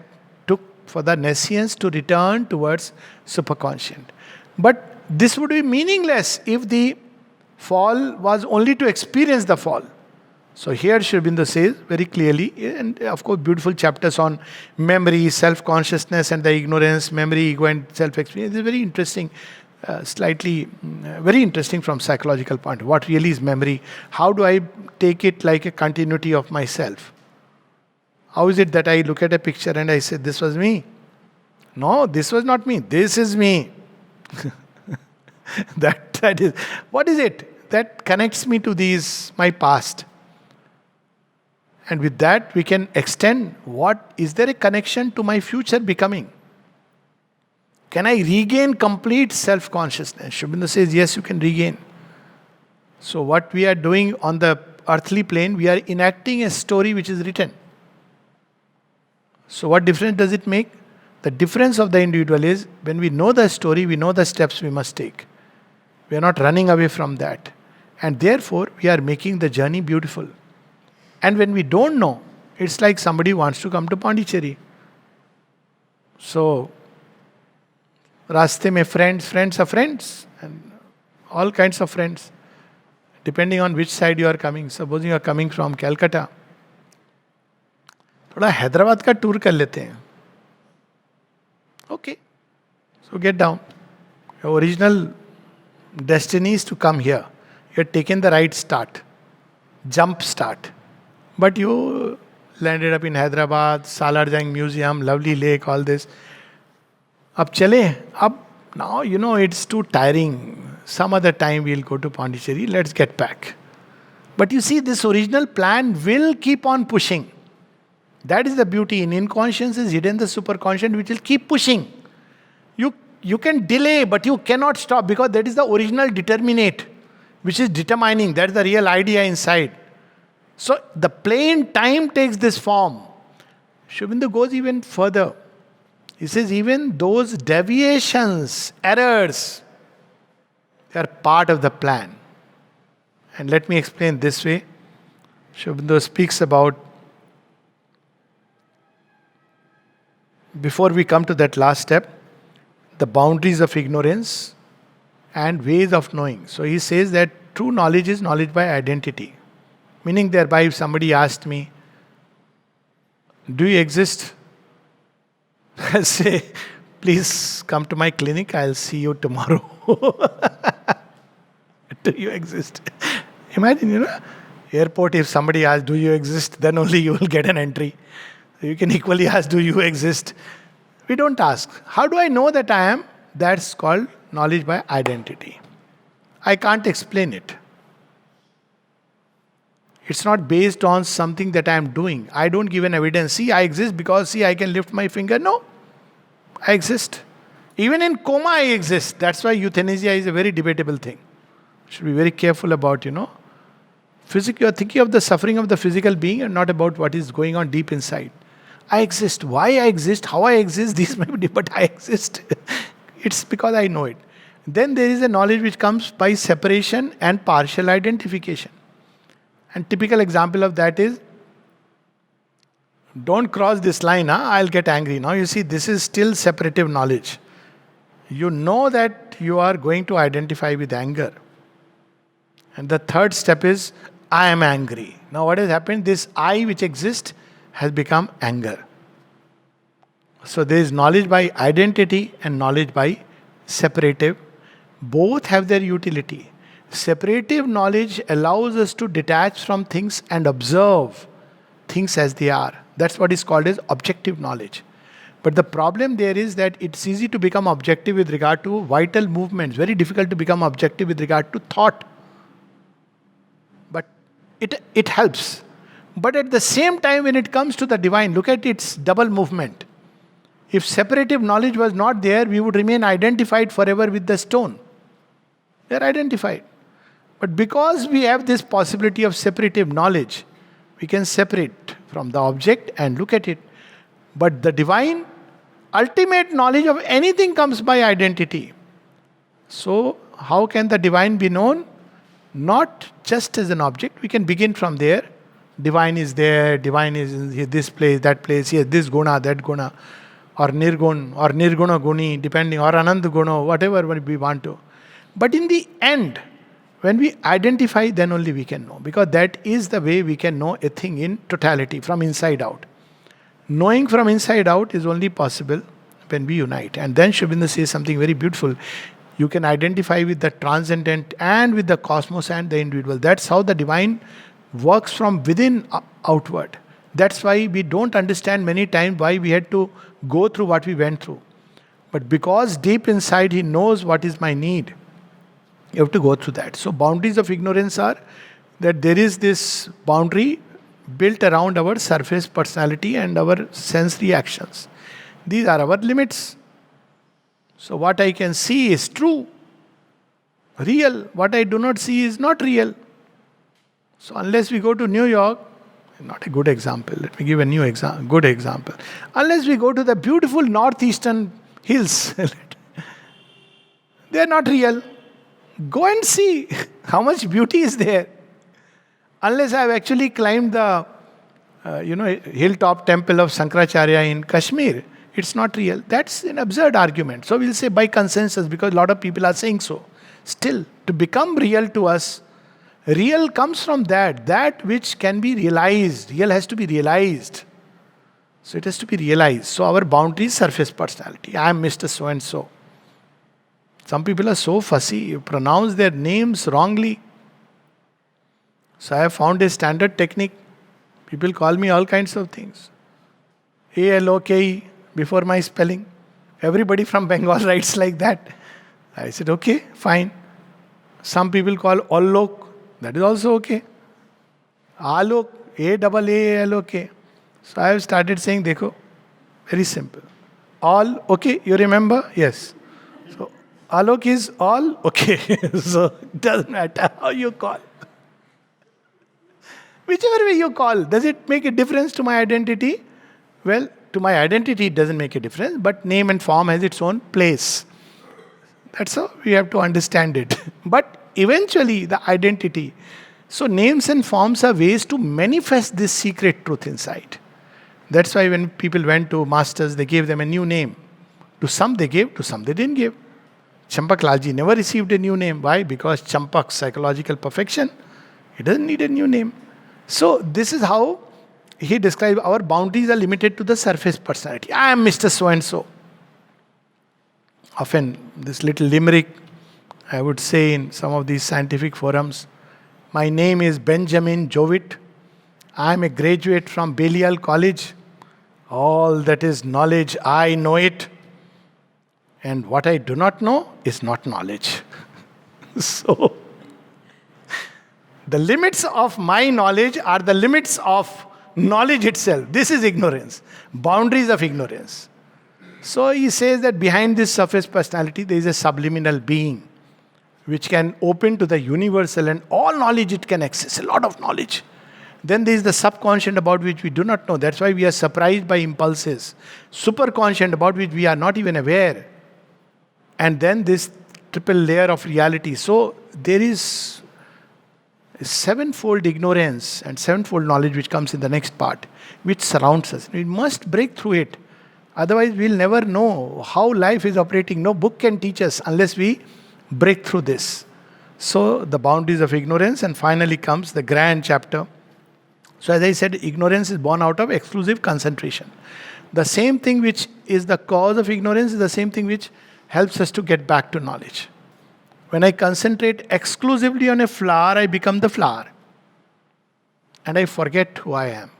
Speaker 1: for the nescience to return towards superconscient. But this would be meaningless if the fall was only to experience the fall. So here Sri Aurobindo says very clearly, and of course beautiful chapters on memory, self-consciousness and the ignorance, memory, ego and self-experience. It's very interesting, very interesting from psychological point. What really is memory? How do I take it like a continuity of myself? How is it that I look at a picture and I say, this was me? No, this was not me. This is me. That is, what is it that connects me to my past? And with that, we can extend is there a connection to my future becoming? Can I regain complete self-consciousness? Sri Aurobindo says, yes, you can regain. So what we are doing on the earthly plane, we are enacting a story which is written. So what difference does it make? The difference of the individual is, when we know the story, we know the steps we must take. We are not running away from that. And therefore, we are making the journey beautiful. And when we don't know, it's like somebody wants to come to Pondicherry. So, रास्ते में friends are friends. And all kinds of friends. Depending on which side you are coming. Supposing you are coming from Calcutta. थोड़ा हैदराबाद का tour कर लेते हैं. Okay. So get down. Your original destiny is to come here. You had taken the right start. Jump start. But you landed up in Hyderabad, Salarjung Museum, lovely lake, all this. अब चले, अब now you know it's too tiring. Some other time we'll go to Pondicherry, let's get back. But you see, this original plan will keep on pushing. That is the beauty. In inconscience is hidden the superconscious, which will keep pushing. You can delay, but you cannot stop, because that is the original determinate, which is determining. That's the real idea inside. So the plain time takes this form. Shubindu goes even further. He says even those deviations, errors, they are part of the plan. And let me explain this way. Shubindu speaks about, before we come to that last step, the boundaries of ignorance and ways of knowing. So he says that true knowledge is knowledge by identity. Meaning thereby, if somebody asked me, do you exist? I'll say, please come to my clinic, I'll see you tomorrow. Do you exist? Imagine, airport, if somebody asks, do you exist? Then only you will get an entry. You can equally ask, do you exist? We don't ask. How do I know that I am? That's called knowledge by identity. I can't explain it. It's not based on something that I am doing. I don't give an evidence. See, I exist because, see, I can lift my finger. No. I exist. Even in coma, I exist. That's why euthanasia is a very debatable thing. Should be very careful about, you are thinking of the suffering of the physical being and not about what is going on deep inside. I exist. Why I exist, how I exist, these may be, but I exist. It's because I know it. Then there is a knowledge which comes by separation and partial identification. And typical example of that is, don't cross this line, I'll get angry. Now you see, this is still separative knowledge. You know that you are going to identify with anger. And the third step is, I am angry. Now what has happened? This I which exists has become anger. So there is knowledge by identity and knowledge by separative. Both have their utility. Separative knowledge allows us to detach from things and observe things as they are. That's what is called as objective knowledge. But the problem there is that it's easy to become objective with regard to vital movements. Very difficult to become objective with regard to thought. But it helps. But at the same time, when it comes to the divine, look at its double movement. If separative knowledge was not there, we would remain identified forever with the stone. They are identified. But because we have this possibility of separative knowledge, we can separate from the object and look at it. But the divine, ultimate knowledge of anything comes by identity. So, how can the divine be known? Not just as an object. We can begin from there. Divine is there, divine is in this place, that place, yes, this guna, that guna, or nirgun, or nirguna guni, depending, or anand guna, whatever we want to. But in the end, when we identify, then only we can know. Because that is the way we can know a thing in totality, from inside out. Knowing from inside out is only possible when we unite. And then Shubindu says something very beautiful. You can identify with the transcendent and with the cosmos and the individual. That's how the divine works from within outward. That's why we don't understand many times why we had to go through what we went through. But because deep inside he knows what is my need, you have to go through that. So boundaries of ignorance are that there is this boundary built around our surface personality and our sense reactions. These are our limits. So what I can see is true, real. What I do not see is not real. So unless we go to New York, not a good example, let me give a good example. Unless we go to the beautiful northeastern hills, they are not real. Go and see how much beauty is there. Unless I have actually climbed the hilltop temple of Sankaracharya in Kashmir, it's not real. That's an absurd argument. So we'll say by consensus, because a lot of people are saying so. Still, to become real to us, real comes from that which can be realized. Real has to be realized. So it has to be realized. So our boundary is surface personality. I am Mr. So and so. Some people are so fussy, you pronounce their names wrongly. So I have found a standard technique. People call me all kinds of things. ALOKE before my spelling. Everybody from Bengal writes like that. I said, okay, fine. Some people call Allok. That is also okay. Alok, AAALOK. So I have started saying, dekho, very simple. All, okay, you remember? Yes. So Alok is all, okay. So it doesn't matter how you call. Whichever way you call, does it make a difference to my identity? Well, to my identity it doesn't make a difference, but name and form has its own place. That's how we have to understand it. But eventually the identity. So names and forms are ways to manifest this secret truth inside. That's why when people went to masters, they gave them a new name. To some they gave, to some they didn't give. Champak Lalji never received a new name. Why? Because Champak's psychological perfection, he doesn't need a new name. So this is how he described our boundaries are limited to the surface personality. I am Mr. So-and-so. Often this little limerick, I would say in some of these scientific forums, my name is Benjamin Jovit. I am a graduate from Balliol College. All that is knowledge, I know it. And what I do not know is not knowledge. So, the limits of my knowledge are the limits of knowledge itself. This is ignorance. Boundaries of ignorance. So he says that behind this surface personality, there is a subliminal being which can open to the universal and all knowledge it can access, a lot of knowledge. Then there is the subconscious about which we do not know. That's why we are surprised by impulses. Superconscious about which we are not even aware. And then this triple layer of reality. So there is sevenfold ignorance and sevenfold knowledge which comes in the next part, which surrounds us. We must break through it. Otherwise, we'll never know how life is operating. No book can teach us unless we break through this. So, the boundaries of ignorance, and finally comes the grand chapter. So, as I said, ignorance is born out of exclusive concentration. The same thing which is the cause of ignorance is the same thing which helps us to get back to knowledge. When I concentrate exclusively on a flower, I become the flower. And I forget who I am.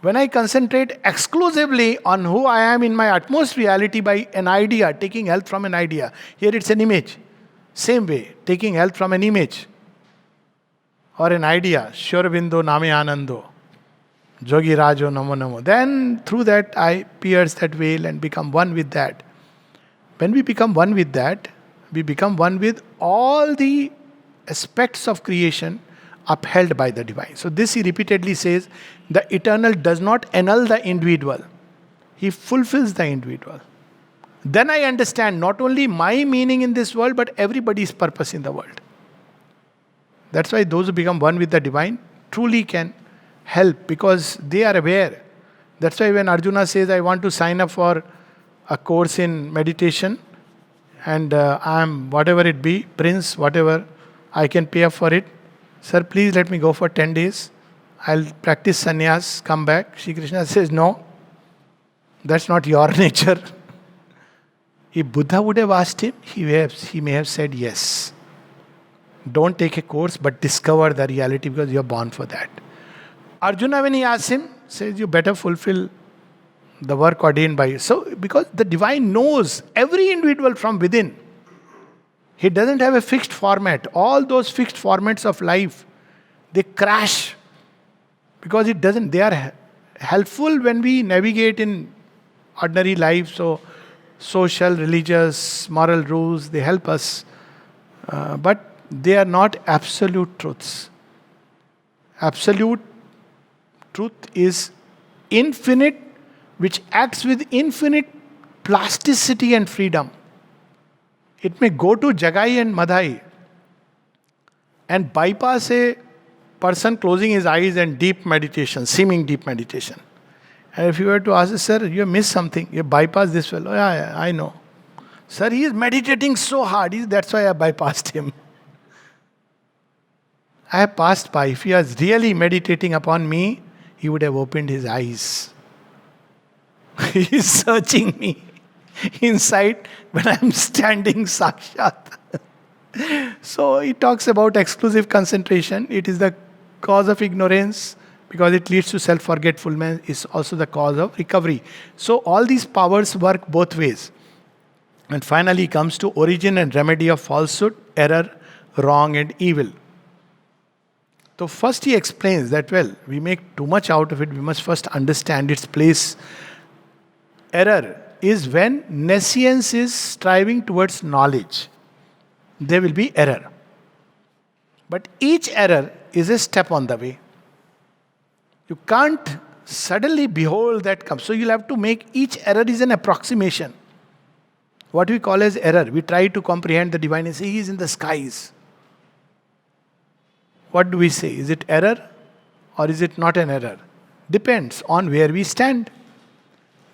Speaker 1: When I concentrate exclusively on who I am in my utmost reality by an idea, taking help from an idea. Here it's an image. Same way, taking help from an image. Or an idea. Shurabindo Name Anando. Jogi Rajo Namo Namo. Then through that I pierce that veil and become one with that. When we become one with that, we become one with all the aspects of creation upheld by the divine. So this he repeatedly says, the eternal does not annul the individual. He fulfills the individual. Then I understand not only my meaning in this world, but everybody's purpose in the world. That's why those who become one with the divine truly can help, because they are aware. That's why when Arjuna says, I want to sign up for a course in meditation, and I am, whatever it be, prince, whatever, I can pay up for it. Sir, please let me go for 10 days. I'll practice sannyas, come back. Shri Krishna says, no, that's not your nature. If Buddha would have asked him, he may have said yes. Don't take a course, but discover the reality because you're born for that. Arjuna, when he asks him, says, you better fulfill the work ordained by you. So, because the divine knows every individual from within. He doesn't have a fixed format. All those fixed formats of life, they crash. Because it doesn't, they are helpful when we navigate in ordinary life. So, social, religious, moral rules, they help us. But they are not absolute truths. Absolute truth is infinite, which acts with infinite plasticity and freedom. It may go to Jagai and Madhai and bypass a person closing his eyes and deep meditation, seeming deep meditation. And if you were to ask, sir, you missed something, you bypassed this fellow. Yeah, yeah, I know. Sir, he is meditating so hard. That's why I bypassed him. I have passed by. If he was really meditating upon me, he would have opened his eyes. He is searching me inside when I am standing sakshat. So he talks about exclusive concentration. It is the cause of ignorance because it leads to self-forgetfulness. It's also the cause of recovery. So all these powers work both ways. And finally comes to origin and remedy of falsehood, error, wrong and evil. So first he explains that, well, we make too much out of it. We must first understand its place. Error is when nescience is striving towards knowledge. There will be error. But each error is a step on the way. You can't suddenly behold that come. So you'll have to make each error is an approximation. What we call as error. We try to comprehend the divine and say, He is in the skies. What do we say? Is it error or is it not an error? Depends on where we stand.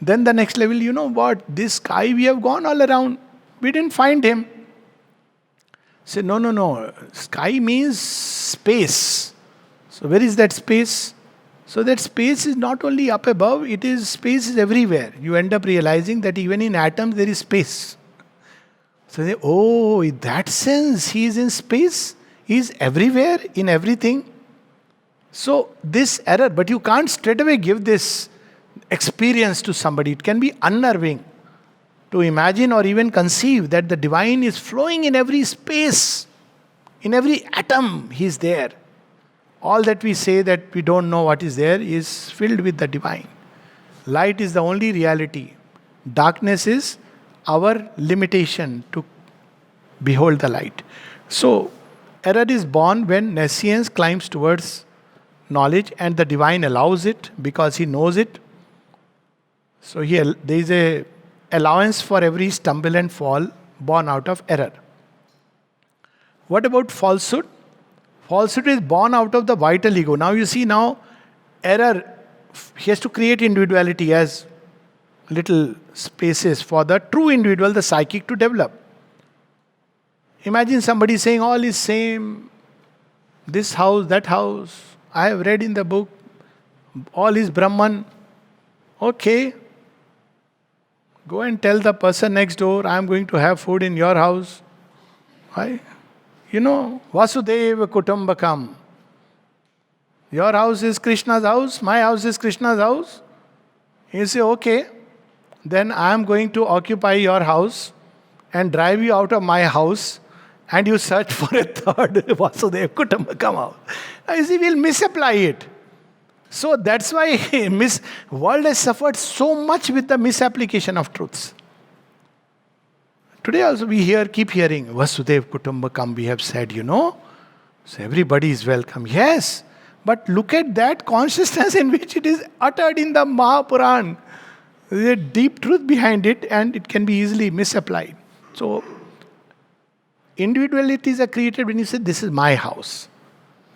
Speaker 1: Then the next level, you know what? This sky we have gone all around. We didn't find him. Say, no. Sky means space. So where is that space? So that space is not only up above, space is everywhere. You end up realizing that even in atoms there is space. So they, in that sense, he is in space. He is everywhere, in everything. So this error, but you can't straight away give this experience to somebody. It can be unnerving to imagine or even conceive that the divine is flowing in every space, in every atom, he is there. All that we say that we don't know what is there is filled with the divine. Light is the only reality. Darkness is our limitation to behold the light. So, error is born when nescience climbs towards knowledge and the divine allows it because he knows it. So here there is a allowance for every stumble and fall born out of error. What about falsehood? Falsehood is born out of the vital ego. Now you see error, he has to create individuality as little spaces for the true individual, the psychic to develop. Imagine somebody saying all is same, this house, that house, I have read in the book, all is Brahman. Okay. Go and tell the person next door, I am going to have food in your house. Why? Vasudeva Kutumbakam. Your house is Krishna's house, my house is Krishna's house. You say, okay, then I am going to occupy your house and drive you out of my house and you search for a third Vasudeva Kutumbakam house. Now you see, we'll misapply it. So that's why world has suffered so much with the misapplication of truths. Today also we keep hearing Vasudev Kutumbakam, we have said, so everybody is welcome. Yes, but look at that consciousness in which it is uttered in the Mahapuran. There is a deep truth behind it and it can be easily misapplied. So individualities are created when you say, this is my house.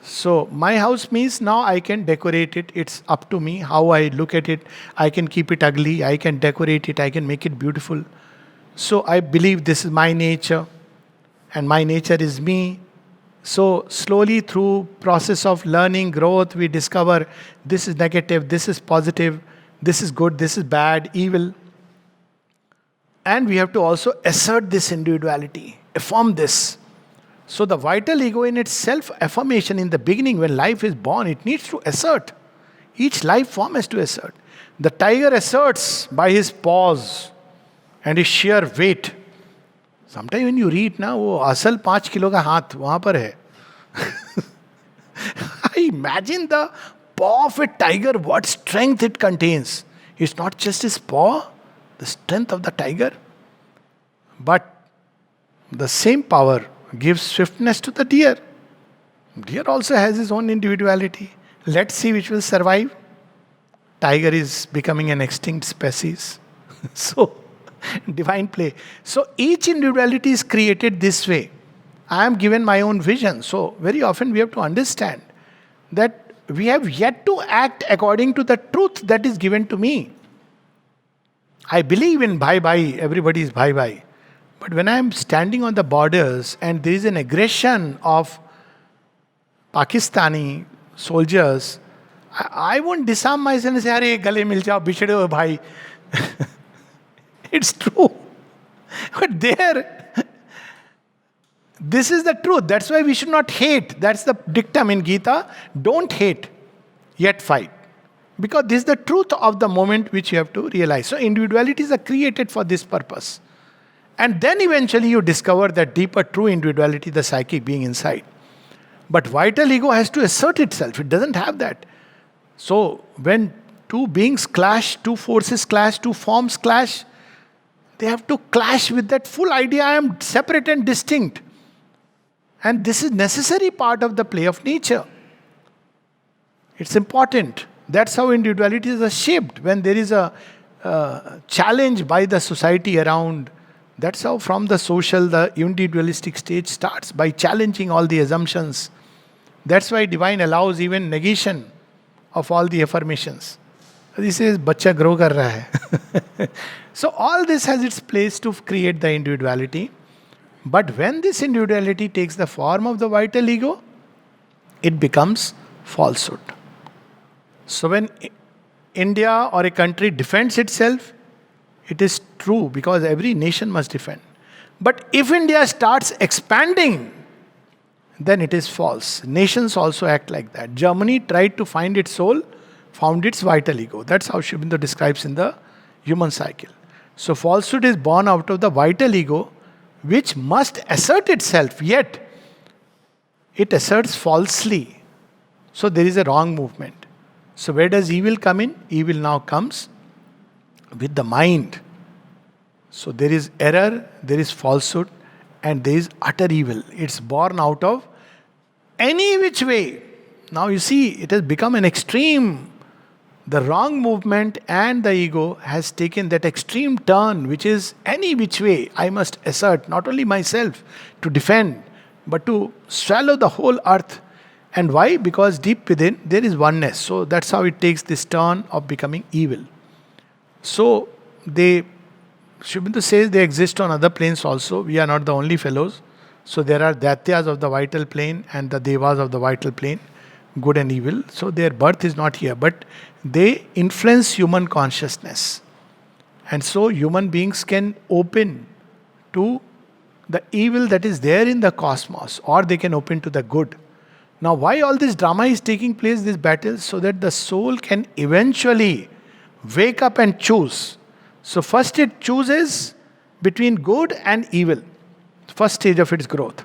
Speaker 1: So my house means now I can decorate it. It's up to me how I look at it. I can keep it ugly. I can decorate it. I can make it beautiful. So I believe this is my nature and my nature is me. So slowly through process of learning, growth, we discover this is negative, this is positive, this is good, this is bad, evil. And we have to also assert this individuality, affirm this. So the vital ego in its self-affirmation in the beginning when life is born, it needs to assert. Each life form has to assert. The tiger asserts by his paws and his sheer weight. Sometimes when you read, वो असल 5 kilo का हाथ वहाँ पर है. I imagine the paw of a tiger, what strength it contains. It's not just his paw, the strength of the tiger, but the same power gives swiftness to the deer. Deer also has his own individuality. Let's see which will survive. Tiger is becoming an extinct species. So, divine play. So, each individuality is created this way. I am given my own vision. So, very often we have to understand that we have yet to act according to the truth that is given to me. I believe in bye bye, everybody is bye bye. But when I am standing on the borders and there is an aggression of Pakistani soldiers, I won't disarm myself and say, Arey, gale mil jao, bichde ho bhai. It's true. But there, this is the truth. That's why we should not hate. That's the dictum in Gita. Don't hate, yet fight. Because this is the truth of the moment which you have to realize. So individualities are created for this purpose. And then eventually you discover that deeper true individuality, the psychic being inside. But vital ego has to assert itself. It doesn't have that. So when two beings clash, two forces clash, two forms clash, they have to clash with that full idea, I am separate and distinct. And this is necessary part of the play of nature. It's important. That's how individualities are shaped. When there is a challenge by the society around, that's how from the social, the individualistic stage starts, by challenging all the assumptions. That's why divine allows even negation of all the affirmations. This is bacha grow kar raha hai. So all this has its place to create the individuality. But when this individuality takes the form of the vital ego, it becomes falsehood. So when India or a country defends itself, it is true because every nation must defend. But if India starts expanding, then it is false. Nations also act like that. Germany tried to find its soul, found its vital ego. That's how Sri Aurobindo describes in the human cycle. So falsehood is born out of the vital ego, which must assert itself, yet it asserts falsely. So there is a wrong movement. So where does evil come in? Evil now comes with the mind. So there is error, there is falsehood, and there is utter evil. It's born out of any which way. Now you see, it has become an extreme. The wrong movement and the ego has taken that extreme turn, which is any which way I must assert not only myself to defend, but to swallow the whole earth. And why? Because deep within there is oneness. So that's how it takes this turn of becoming evil. So Sri Aurobindo says they exist on other planes also. We are not the only fellows. So there are Daityas of the vital plane and the Devas of the vital plane, good and evil. So their birth is not here, but they influence human consciousness. And so human beings can open to the evil that is there in the cosmos, or they can open to the good. Now why all this drama is taking place, this battle? So that the soul can eventually wake up and choose. So first it chooses between good and evil. First stage of its growth.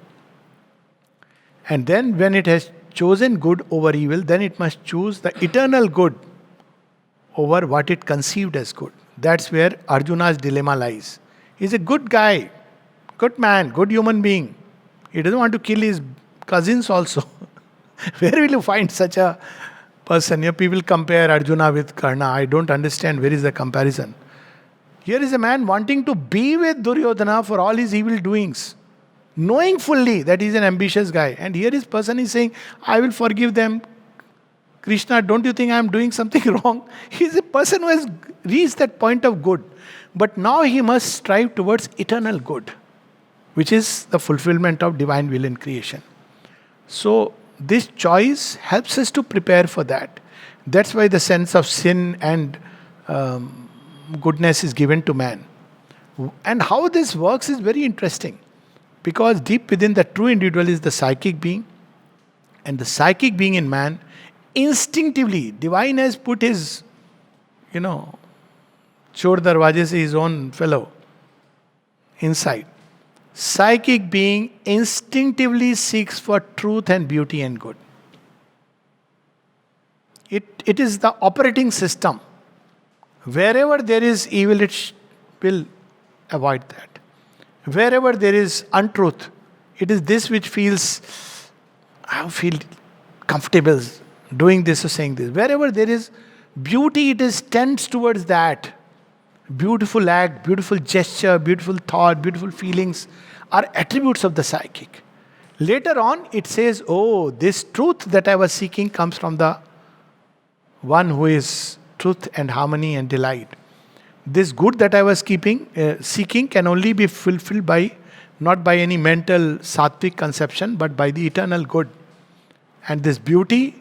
Speaker 1: And then when it has chosen good over evil, then it must choose the eternal good over what it conceived as good. That's where Arjuna's dilemma lies. He's a good guy, good man, good human being. He doesn't want to kill his cousins also. Where will you find such a person? Here people compare Arjuna with Karna. I don't understand where is the comparison. Here is a man wanting to be with Duryodhana for all his evil doings, knowing fully that he is an ambitious guy. And here this person is saying, I will forgive them. Krishna, don't you think I am doing something wrong? He is a person who has reached that point of good. But now he must strive towards eternal good, which is the fulfillment of divine will in creation. So this choice helps us to prepare for that. That's why the sense of sin and goodness is given to man. And how this works is very interesting. Because deep within the true individual is the psychic being. And the psychic being in man, instinctively, divine has put his, chor darwaje se, his own fellow inside. Psychic being instinctively seeks for truth and beauty and good. It is the operating system. Wherever there is evil, it will avoid that. Wherever there is untruth, it is this which feels, I feel comfortable doing this or saying this. Wherever there is beauty, it tends towards that. Beautiful act, beautiful gesture, beautiful thought, beautiful feelings are attributes of the psychic. Later on, it says, oh, this truth that I was seeking comes from the one who is truth and harmony and delight. This good that I was seeking can only be fulfilled by, not by any mental sattvic conception, but by the eternal good. And this beauty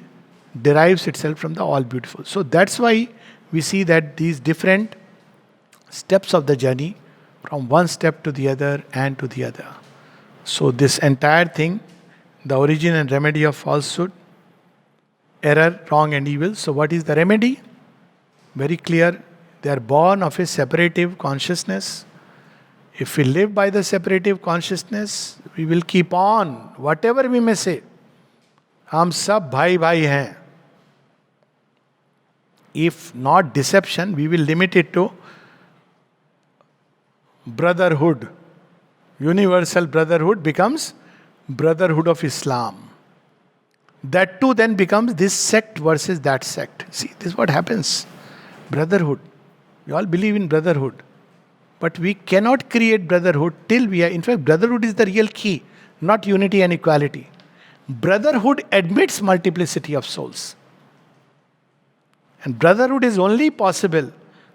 Speaker 1: derives itself from the all beautiful. So that's why we see that these different steps of the journey, from one step to the other and to the other. So this entire thing, the origin and remedy of falsehood, error, wrong and evil. So what is the remedy? Very clear. They are born of a separative consciousness. If we live by the separative consciousness, we will keep on, whatever we may say. हम सब भाई भाई हैं. If not deception, we will limit it to brotherhood. Universal brotherhood becomes brotherhood of Islam. That too then becomes this sect versus that sect. See, this is what happens. Brotherhood. We all believe in brotherhood. But we cannot create brotherhood till we are. In fact, brotherhood is the real key, not unity and equality. Brotherhood admits multiplicity of souls. And brotherhood is only possible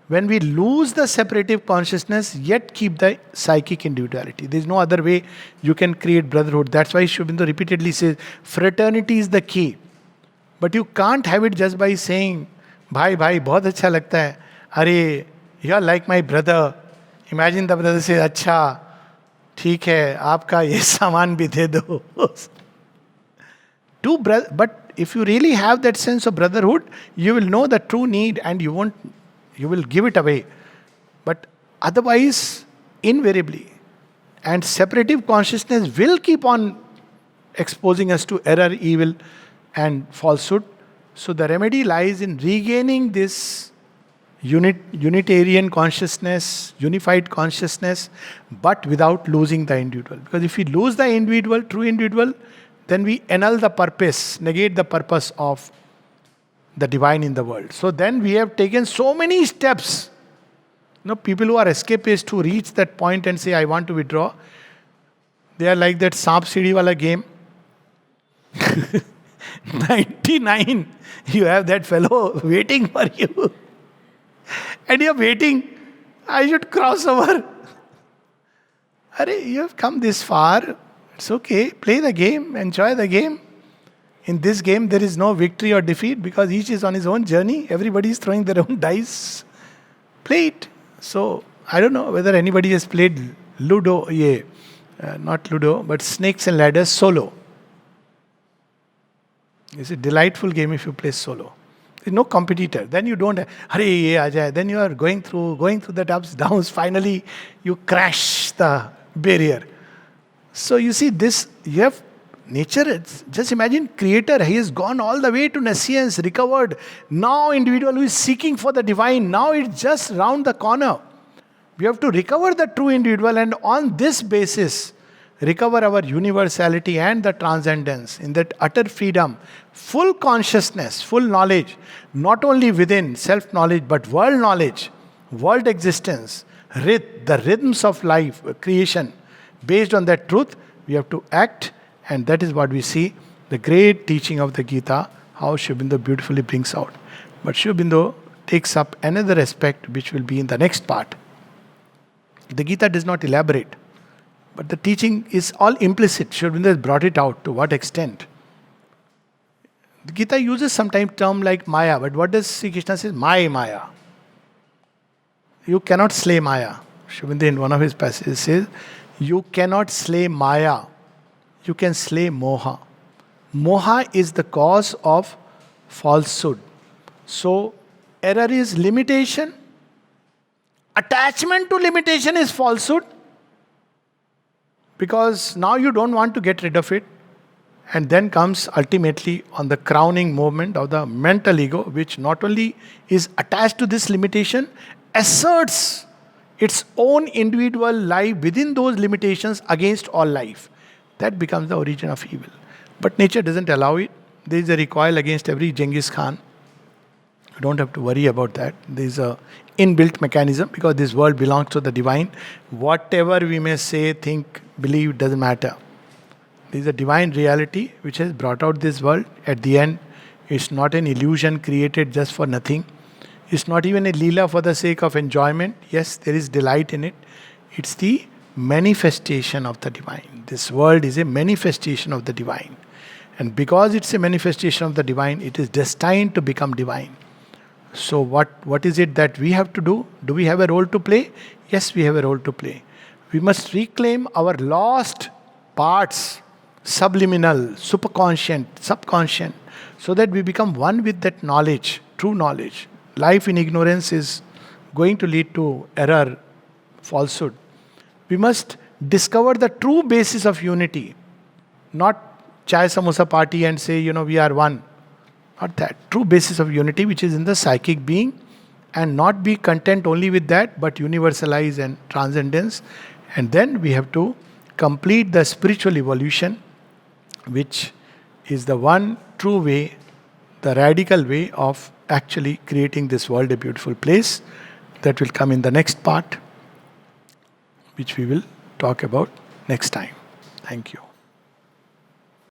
Speaker 1: when we lose the separative consciousness yet keep the psychic individuality. There is no other way you can create brotherhood. That's why Sri Aurobindo repeatedly says, fraternity is the key. But you can't have it just by saying, bhai, bhai, bahut acha lagta hai. Are, you are like my brother. Imagine the brother says, अच्छा, ठीक है, आपका ये सामान भी दे दो. But if you really have that sense of brotherhood, you will know the true need and you will give it away. But otherwise, invariably, and separative consciousness will keep on exposing us to error, evil, and falsehood. So the remedy lies in regaining this Unitarian consciousness, unified consciousness, but without losing the individual. Because if we lose the individual, true individual, then we annul the purpose, negate the purpose of the divine in the world. So then we have taken so many steps. People who are escapists who reach that point and say, I want to withdraw, they are like that Saap Sidi wala game. 99, you have that fellow waiting for you. And you're waiting, I should cross over. You have come this far. It's okay. Play the game. Enjoy the game. In this game, there is no victory or defeat because each is on his own journey. Everybody is throwing their own dice. Play it. So, I don't know whether anybody has played Ludo. Not Ludo, but Snakes and Ladders solo. It's a delightful game if you play solo. There's no competitor. Then you don't, then you are going through the ups, downs. Finally, you crash the barrier. So you see this, you have nature, just imagine creator, he has gone all the way to nescience, recovered. Now individual who is seeking for the divine, now it's just round the corner. We have to recover the true individual and on this basis, recover our universality and the transcendence in that utter freedom, full consciousness, full knowledge, not only within self-knowledge but world knowledge, world existence, the rhythms of life, creation. Based on that truth, we have to act, and that is what we see, the great teaching of the Gita, how Sri Aurobindo beautifully brings out. But Sri Aurobindo takes up another aspect which will be in the next part. The Gita does not elaborate, but the teaching is all implicit. Sri Aurobindo has brought it out. To what extent? The Gita uses sometimes term like Maya, but what does Sri Krishna say? Maya. You cannot slay Maya. Sri Aurobindo in one of his passages says, you cannot slay Maya. You can slay Moha. Moha is the cause of falsehood. So, error is limitation. Attachment to limitation is falsehood. Because now you don't want to get rid of it. And then comes ultimately on the crowning moment of the mental ego, which not only is attached to this limitation, asserts its own individual life within those limitations against all life. That becomes the origin of evil. But nature doesn't allow it. There is a recoil against every Genghis Khan. You don't have to worry about that. There is a inbuilt mechanism because this world belongs to the divine. Whatever we may say, think, believe, doesn't matter. There is a divine reality which has brought out this world. At the end, It's not an illusion created just for nothing. It's not even a Leela for the sake of enjoyment. Yes, there is delight in it. It's the manifestation of the divine. This world is a manifestation of the divine. And because it's a manifestation of the divine, it is destined to become divine. So what is it that we have to do? Do we have a role to play? Yes, we have a role to play. We must reclaim our lost parts, subliminal, superconscient, subconscient, so that we become one with that knowledge, true knowledge. Life in ignorance is going to lead to error, falsehood. We must discover the true basis of unity, not chai samosa party and say, we are one. Not that. True basis of unity, which is in the psychic being, and not be content only with that, but universalize and transcendence. And then we have to complete the spiritual evolution, which is the one true way, the radical way of actually creating this world a beautiful place. That will come in the next part, which we will talk about next time. Thank you.